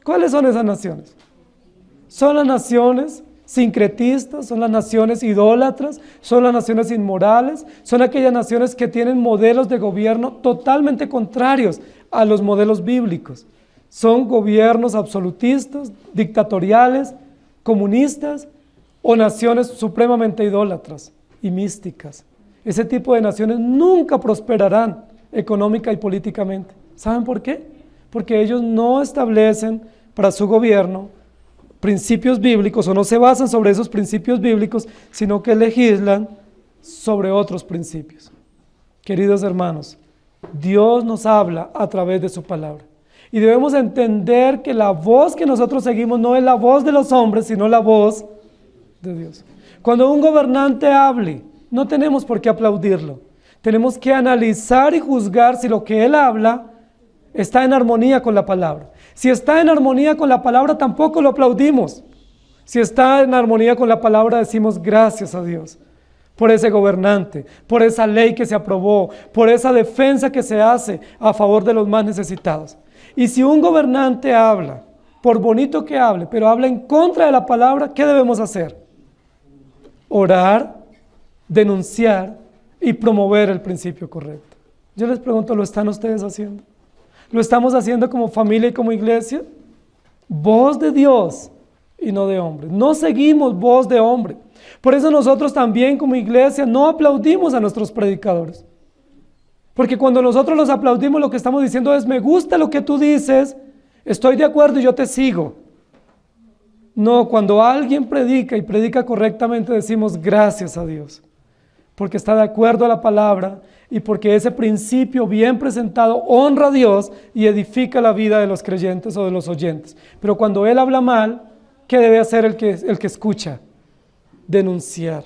¿Cuáles son esas naciones? Son las naciones sincretistas, son las naciones idólatras, son las naciones inmorales, son aquellas naciones que tienen modelos de gobierno totalmente contrarios a los modelos bíblicos. Son gobiernos absolutistas, dictatoriales, comunistas o naciones supremamente idólatras y místicas. Ese tipo de naciones nunca prosperarán económica y políticamente. ¿Saben por qué? Porque ellos no establecen para su gobierno principios bíblicos o no se basan sobre esos principios bíblicos, sino que legislan sobre otros principios. Queridos hermanos, Dios nos habla a través de su palabra. Y debemos entender que la voz que nosotros seguimos no es la voz de los hombres, sino la voz de Dios. Cuando un gobernante hable, no tenemos por qué aplaudirlo. Tenemos que analizar y juzgar si lo que él habla está en armonía con la palabra. Si está en armonía con la palabra, tampoco lo aplaudimos. Si está en armonía con la palabra, decimos gracias a Dios por ese gobernante, por esa ley que se aprobó, por esa defensa que se hace a favor de los más necesitados. Y si un gobernante habla, por bonito que hable, pero habla en contra de la palabra, ¿qué debemos hacer? Orar, denunciar y promover el principio correcto. Yo les pregunto, ¿lo están ustedes haciendo? ¿Lo estamos haciendo como familia y como iglesia? Voz de Dios y no de hombre. No seguimos voz de hombre. Por eso nosotros también como iglesia no aplaudimos a nuestros predicadores. Porque cuando nosotros los aplaudimos, lo que estamos diciendo es, me gusta lo que tú dices, estoy de acuerdo y yo te sigo. No, cuando alguien predica y predica correctamente, decimos gracias a Dios, porque está de acuerdo a la palabra y porque ese principio bien presentado honra a Dios y edifica la vida de los creyentes o de los oyentes. Pero cuando él habla mal, ¿qué debe hacer el que escucha? Denunciar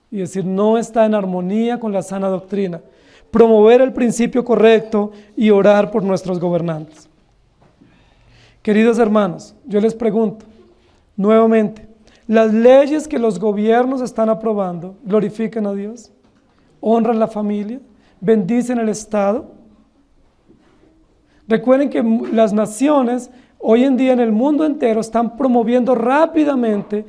y decir, no está en armonía con la sana doctrina. Promover el principio correcto y orar por nuestros gobernantes. Queridos hermanos, yo les pregunto nuevamente, ¿las leyes que los gobiernos están aprobando glorifican a Dios? ¿Honran la familia? ¿Bendicen el Estado? Recuerden que las naciones hoy en día en el mundo entero están promoviendo rápidamente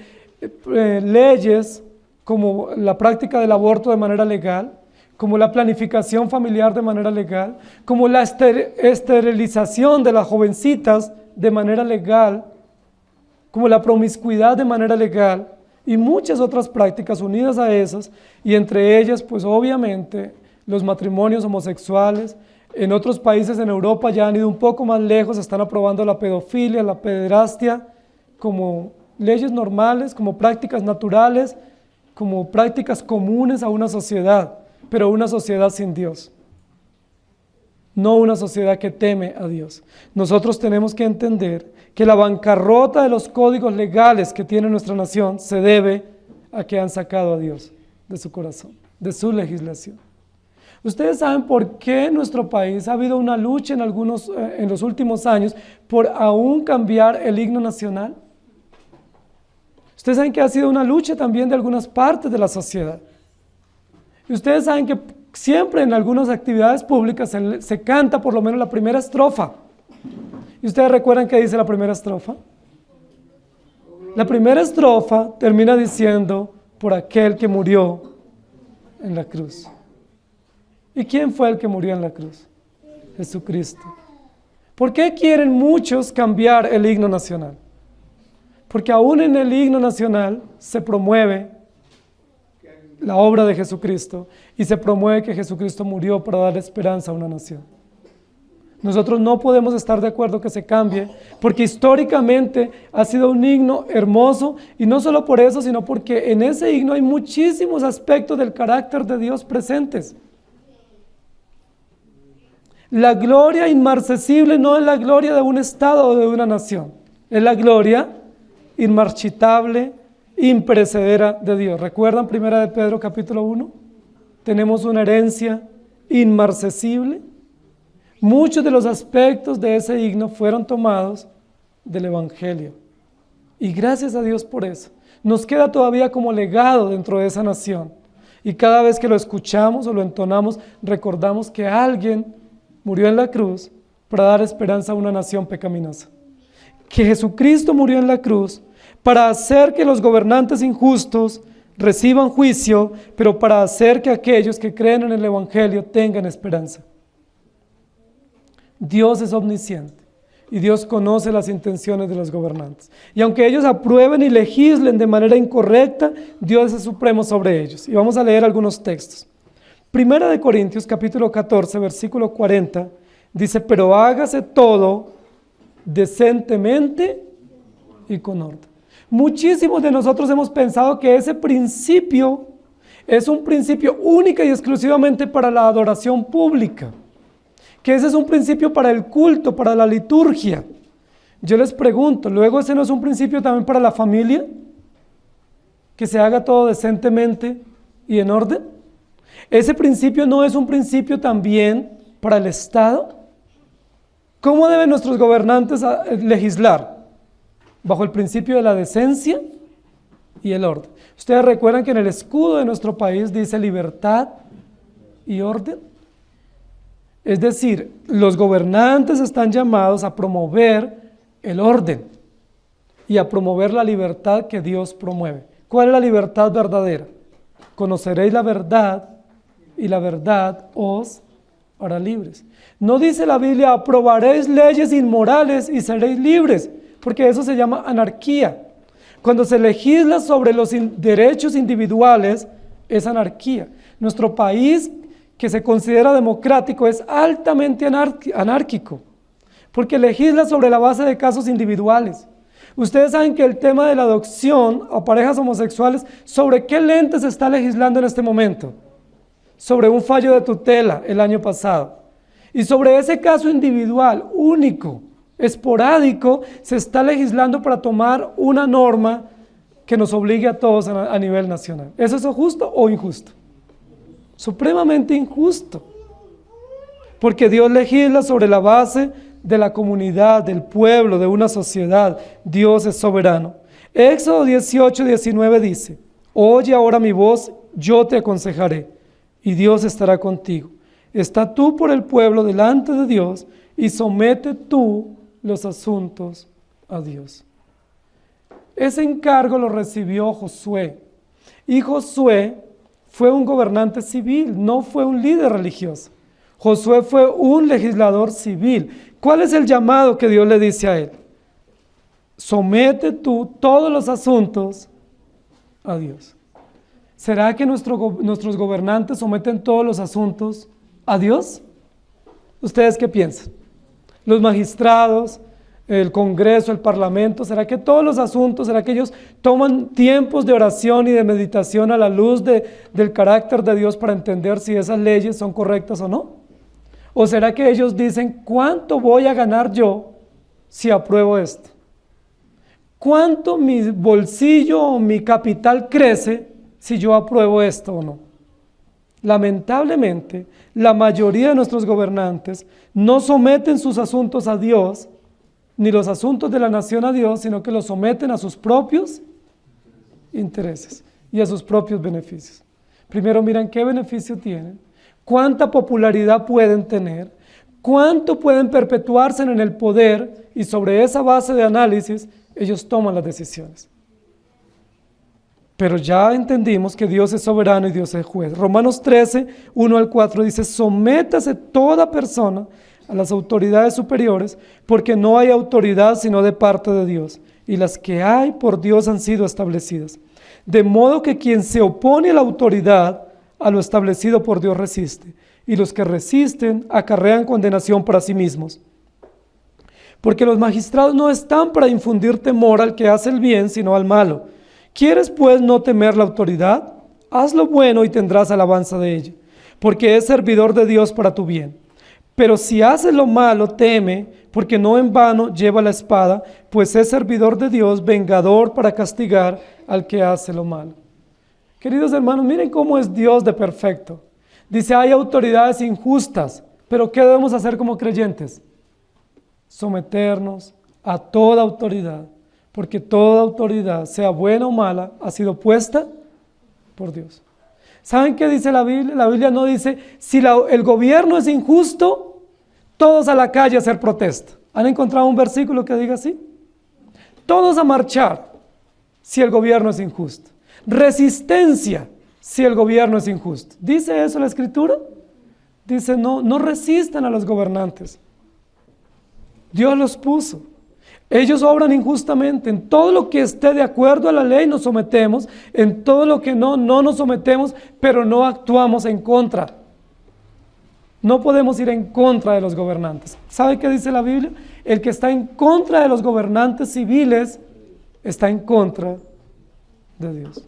leyes como la práctica del aborto de manera legal, como la planificación familiar de manera legal, como la esterilización de las jovencitas de manera legal, como la promiscuidad de manera legal y muchas otras prácticas unidas a esas, y entre ellas pues obviamente los matrimonios homosexuales. En otros países en Europa ya han ido un poco más lejos, están aprobando la pedofilia, la pederastia como leyes normales, como prácticas naturales, como prácticas comunes a una sociedad, pero una sociedad sin Dios, no una sociedad que teme a Dios. Nosotros tenemos que entender que la bancarrota de los códigos legales que tiene nuestra nación se debe a que han sacado a Dios de su corazón, de su legislación. Ustedes saben por qué en nuestro país ha habido una lucha en los últimos años por aún cambiar el himno nacional. Ustedes saben que ha sido una lucha también de algunas partes de la sociedad. Y ustedes saben que siempre en algunas actividades públicas se canta por lo menos la primera estrofa. ¿Y ustedes recuerdan qué dice la primera estrofa? La primera estrofa termina diciendo, por aquel que murió en la cruz. ¿Y quién fue el que murió en la cruz? Jesucristo. ¿Por qué quieren muchos cambiar el himno nacional? Porque aún en el himno nacional se promueve la obra de Jesucristo y se promueve que Jesucristo murió para dar esperanza a una nación. Nosotros no podemos estar de acuerdo que se cambie, porque históricamente ha sido un himno hermoso, y no solo por eso, sino porque en ese himno hay muchísimos aspectos del carácter de Dios presentes. La gloria inmarcesible no es la gloria de un estado o de una nación, es la gloria inmarchitable, imperecedera de Dios. ¿Recuerdan 1 de Pedro capítulo 1? Tenemos una herencia inmarcesible. Muchos de los aspectos de ese himno fueron tomados del Evangelio. Y gracias a Dios por eso. Nos queda todavía como legado dentro de esa nación. Y cada vez que lo escuchamos o lo entonamos, recordamos que alguien murió en la cruz para dar esperanza a una nación pecaminosa. Que Jesucristo murió en la cruz para hacer que los gobernantes injustos reciban juicio, pero para hacer que aquellos que creen en el Evangelio tengan esperanza. Dios es omnisciente y Dios conoce las intenciones de los gobernantes. Y aunque ellos aprueben y legislen de manera incorrecta, Dios es supremo sobre ellos. Y vamos a leer algunos textos. Primera de Corintios, capítulo 14, versículo 40, dice, pero hágase todo decentemente y con orden. Muchísimos de nosotros hemos pensado que ese principio es un principio única y exclusivamente para la adoración pública, que ese es un principio para el culto, para la liturgia. Yo les pregunto, ¿luego ese no es un principio también para la familia? Que se haga todo decentemente y en orden. ¿Ese principio no es un principio también para el Estado? ¿Cómo deben nuestros gobernantes legislar? Bajo el principio de la decencia y el orden. Ustedes recuerdan que en el escudo de nuestro país dice libertad y orden. Es decir, los gobernantes están llamados a promover el orden y a promover la libertad que Dios promueve. ¿Cuál es la libertad verdadera? Conoceréis la verdad y la verdad os hará libres. No dice la Biblia, aprobaréis leyes inmorales y seréis libres, porque eso se llama anarquía. Cuando se legisla sobre los derechos individuales, es anarquía. Nuestro país, que se considera democrático, es altamente anárquico, porque legisla sobre la base de casos individuales. Ustedes saben que el tema de la adopción a parejas homosexuales, ¿sobre qué lente se está legislando en este momento? Sobre un fallo de tutela el año pasado. Y sobre ese caso individual, único, esporádico, se está legislando para tomar una norma que nos obligue a todos a nivel nacional. ¿Eso es justo o injusto? Supremamente injusto. Porque Dios legisla sobre la base de la comunidad, del pueblo, de una sociedad. Dios es soberano. Éxodo 18, 19 dice, oye ahora mi voz, yo te aconsejaré, y Dios estará contigo. Está tú por el pueblo delante de Dios, y somete tú los asuntos a Dios. Ese encargo lo recibió Josué, y Josué fue un gobernante civil, no fue un líder religioso. Josué fue un legislador civil. ¿Cuál es el llamado que Dios le dice a él? Somete tú todos los asuntos a Dios. ¿Será que nuestros gobernantes someten todos los asuntos a Dios? ¿Ustedes qué piensan? Los magistrados, el Congreso, el Parlamento, ¿será que todos los asuntos, será que ellos toman tiempos de oración y de meditación a la luz del carácter de Dios para entender si esas leyes son correctas o no? ¿O será que ellos dicen, ¿cuánto voy a ganar yo si apruebo esto? ¿Cuánto mi bolsillo o mi capital crece si yo apruebo esto o no? Lamentablemente, la mayoría de nuestros gobernantes no someten sus asuntos a Dios, ni los asuntos de la nación a Dios, sino que los someten a sus propios intereses y a sus propios beneficios. Primero miran qué beneficio tienen, cuánta popularidad pueden tener, cuánto pueden perpetuarse en el poder, y sobre esa base de análisis ellos toman las decisiones. Pero ya entendimos que Dios es soberano y Dios es juez. Romanos 13, 1 al 4 dice, sométase toda persona a las autoridades superiores, porque no hay autoridad sino de parte de Dios, y las que hay por Dios han sido establecidas. De modo que quien se opone a la autoridad, a lo establecido por Dios resiste, y los que resisten acarrean condenación para sí mismos. Porque los magistrados no están para infundir temor al que hace el bien, sino al malo. ¿Quieres pues no temer la autoridad? Haz lo bueno y tendrás alabanza de ella, porque es servidor de Dios para tu bien. Pero si haces lo malo, teme, porque no en vano lleva la espada, pues es servidor de Dios, vengador para castigar al que hace lo malo. Queridos hermanos, miren cómo es Dios de perfecto. Dice, hay autoridades injustas, pero ¿qué debemos hacer como creyentes? Someternos a toda autoridad, porque toda autoridad, sea buena o mala, ha sido puesta por Dios. ¿Saben qué dice la Biblia? La Biblia no dice, si el gobierno es injusto, todos a la calle a hacer protesta. ¿Han encontrado un versículo que diga así? Todos a marchar. si el gobierno es injusto. Resistencia si el gobierno es injusto. ¿Dice eso la Escritura? Dice, no resistan a los gobernantes. Dios los puso. Ellos obran injustamente. En todo lo que esté de acuerdo a la ley nos sometemos. En todo lo que no nos sometemos, pero no actuamos en contra. No podemos ir en contra de los gobernantes. ¿Sabe qué dice la Biblia? El que está en contra de los gobernantes civiles está en contra de Dios.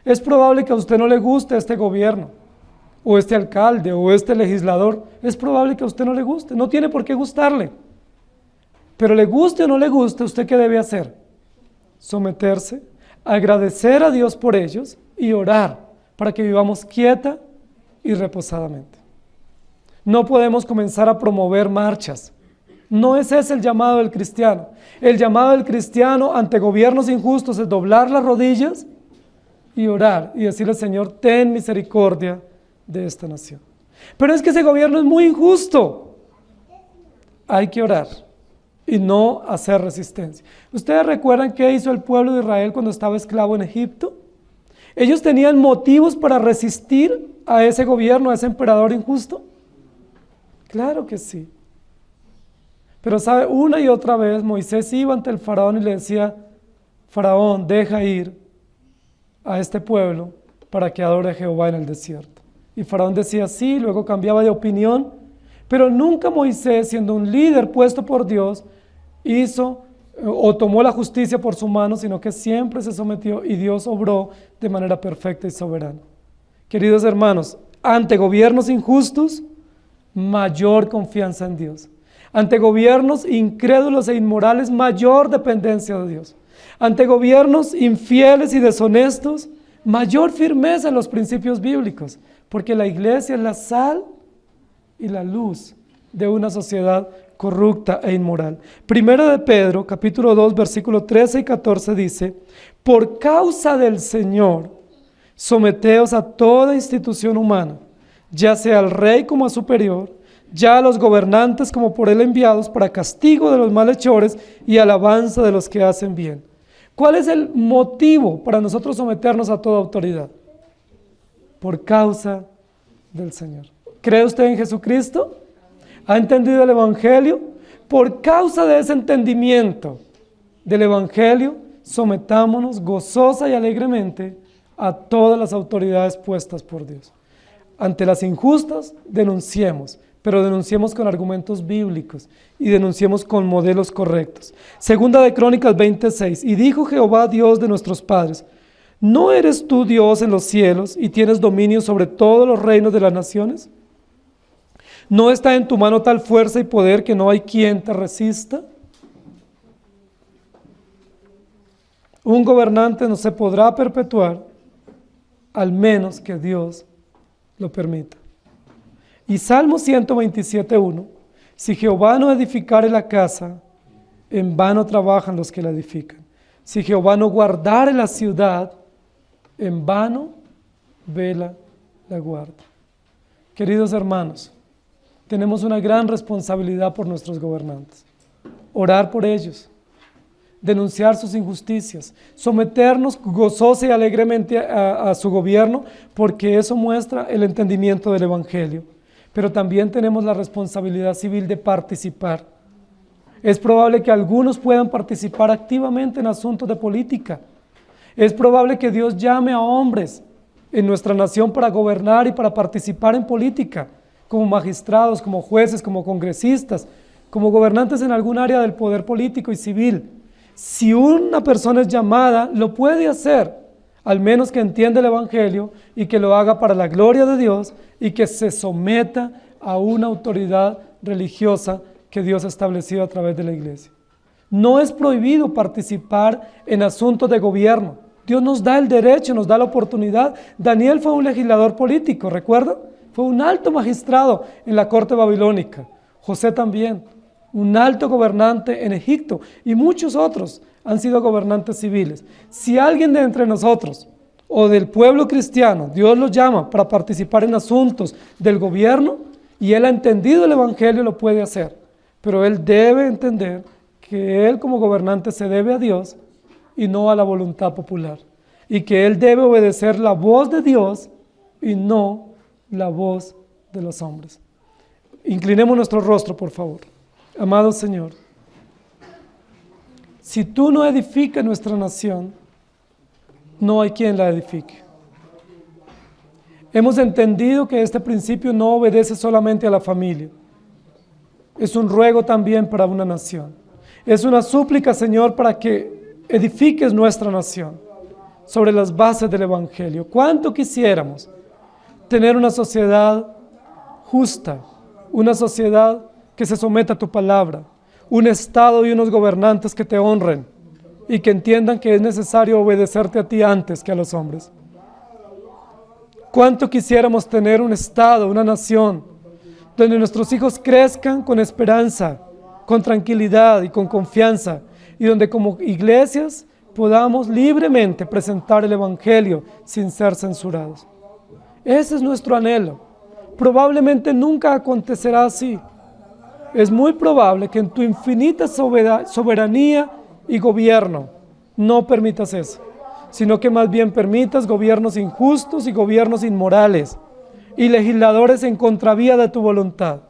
Es probable que a usted no le guste este gobierno, o este alcalde, o este legislador. Es probable que a usted no le guste. No tiene por qué gustarle. Pero le guste o no le guste, ¿usted qué debe hacer? Someterse, agradecer a Dios por ellos y orar para que vivamos quieta y reposadamente. No podemos comenzar a promover marchas. No es ese el llamado del cristiano. El llamado del cristiano ante gobiernos injustos es doblar las rodillas y orar y decirle, Señor, ten misericordia de esta nación. Pero es que ese gobierno es muy injusto. Hay que orar y no hacer resistencia. ¿Ustedes recuerdan qué hizo el pueblo de Israel cuando estaba esclavo en Egipto? Ellos tenían motivos para resistir a ese gobierno, a ese emperador injusto. Claro que sí. Pero sabe, una y otra vez Moisés iba ante el faraón y le decía, Faraón, deja ir a este pueblo para que adore a Jehová en el desierto. Y Faraón decía sí, luego cambiaba de opinión, pero nunca Moisés, siendo un líder puesto por Dios, hizo o tomó la justicia por su mano, sino que siempre se sometió y Dios obró de manera perfecta y soberana. Queridos hermanos, ante gobiernos injustos, mayor confianza en Dios. Ante gobiernos incrédulos e inmorales, mayor dependencia de Dios. Ante gobiernos infieles y deshonestos, mayor firmeza en los principios bíblicos, porque la iglesia es la sal y la luz de una sociedad corrupta e inmoral. Primera de Pedro, capítulo 2, versículos 13 y 14 dice, por causa del Señor, someteos a toda institución humana, ya sea al rey como a superior, ya a los gobernantes como por él enviados para castigo de los malhechores y alabanza de los que hacen bien. ¿Cuál es el motivo para nosotros someternos a toda autoridad? Por causa del Señor. ¿Cree usted en Jesucristo? ¿Ha entendido el Evangelio? Por causa de ese entendimiento del Evangelio, sometámonos gozosa y alegremente a todas las autoridades puestas por Dios. Ante las injustas, denunciemos, pero denunciemos con argumentos bíblicos y denunciemos con modelos correctos. Segunda de Crónicas 26, y dijo Jehová Dios de nuestros padres, ¿no eres tú Dios en los cielos y tienes dominio sobre todos los reinos de las naciones? ¿No está en tu mano tal fuerza y poder que no hay quien te resista? Un gobernante no se podrá perpetuar al menos que Dios lo permita. Y Salmo 127:1, si Jehová no edificare la casa, en vano trabajan los que la edifican. Si Jehová no guardare la ciudad, en vano vela la guarda. Queridos hermanos, tenemos una gran responsabilidad por nuestros gobernantes. Orar por ellos, denunciar sus injusticias, someternos gozosa y alegremente a su gobierno, porque eso muestra el entendimiento del Evangelio. Pero también tenemos la responsabilidad civil de participar. Es probable que algunos puedan participar activamente en asuntos de política. Es probable que Dios llame a hombres en nuestra nación para gobernar y para participar en política, como magistrados, como jueces, como congresistas, como gobernantes en algún área del poder político y civil. Si una persona es llamada, lo puede hacer, al menos que entienda el Evangelio y que lo haga para la gloria de Dios y que se someta a una autoridad religiosa que Dios ha establecido a través de la iglesia. No es prohibido participar en asuntos de gobierno. Dios nos da el derecho, nos da la oportunidad. Daniel fue un legislador político, ¿recuerdan? Fue un alto magistrado en la corte babilónica. José también, un alto gobernante en Egipto, y muchos otros han sido gobernantes civiles. Si alguien de entre nosotros o del pueblo cristiano, Dios los llama para participar en asuntos del gobierno y él ha entendido el Evangelio, lo puede hacer. Pero él debe entender que él como gobernante se debe a Dios y no a la voluntad popular. Y que Él debe obedecer la voz de Dios y no la voz de los hombres. Inclinemos nuestro rostro, por favor. Amado Señor, si tú no edificas nuestra nación, no hay quien la edifique. Hemos entendido que este principio no obedece solamente a la familia. Es un ruego también para una nación. Es una súplica, Señor, para que edifiques nuestra nación sobre las bases del Evangelio. ¿Cuánto quisiéramos tener una sociedad justa, una sociedad que se someta a tu palabra, un Estado y unos gobernantes que te honren y que entiendan que es necesario obedecerte a ti antes que a los hombres? ¿Cuánto quisiéramos tener un Estado, una nación, donde nuestros hijos crezcan con esperanza, con tranquilidad y con confianza, y donde como iglesias podamos libremente presentar el Evangelio sin ser censurados? Ese es nuestro anhelo. Probablemente nunca acontecerá así. Es muy probable que en tu infinita soberanía y gobierno no permitas eso, sino que más bien permitas gobiernos injustos y gobiernos inmorales y legisladores en contravía de tu voluntad.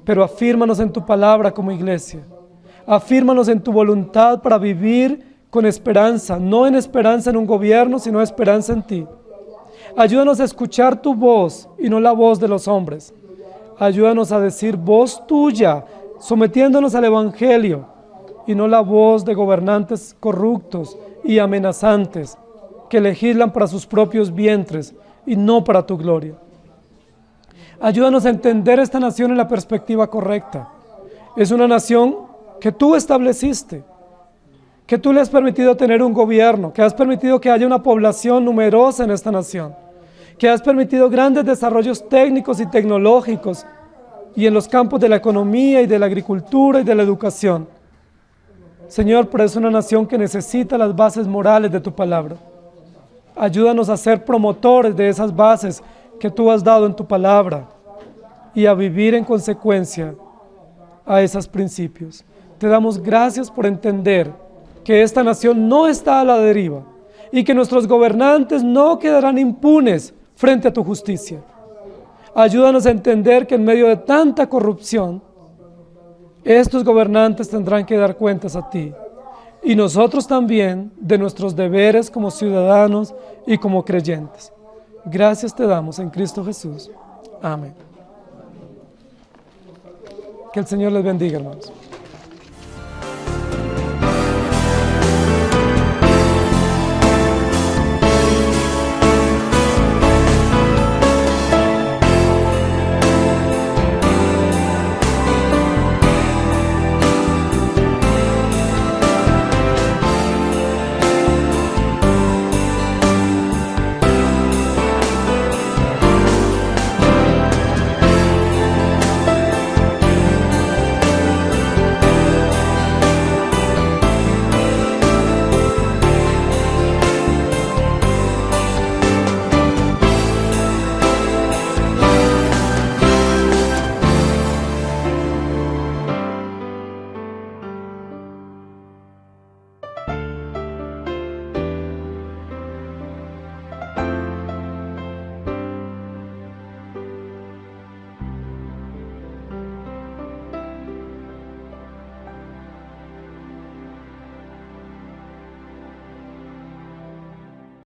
Pero afírmanos en tu palabra como iglesia. Afírmanos en tu voluntad para vivir con esperanza, no en esperanza en un gobierno, sino esperanza en ti. Ayúdanos a escuchar tu voz y no la voz de los hombres. Ayúdanos a decir voz tuya, sometiéndonos al Evangelio, y no la voz de gobernantes corruptos y amenazantes que legislan para sus propios vientres y no para tu gloria. Ayúdanos a entender esta nación en la perspectiva correcta. Es una nación que tú estableciste, que tú le has permitido tener un gobierno, que has permitido que haya una población numerosa en esta nación, que has permitido grandes desarrollos técnicos y tecnológicos y en los campos de la economía y de la agricultura y de la educación. Señor, pero es una nación que necesita las bases morales de tu palabra. Ayúdanos a ser promotores de esas bases que tú has dado en tu palabra y a vivir en consecuencia a esos principios. Te damos gracias por entender que esta nación no está a la deriva y que nuestros gobernantes no quedarán impunes frente a tu justicia. Ayúdanos a entender que en medio de tanta corrupción, estos gobernantes tendrán que dar cuentas a ti, y nosotros también de nuestros deberes como ciudadanos y como creyentes. Gracias te damos en Cristo Jesús. Amén. Que el Señor les bendiga, hermanos.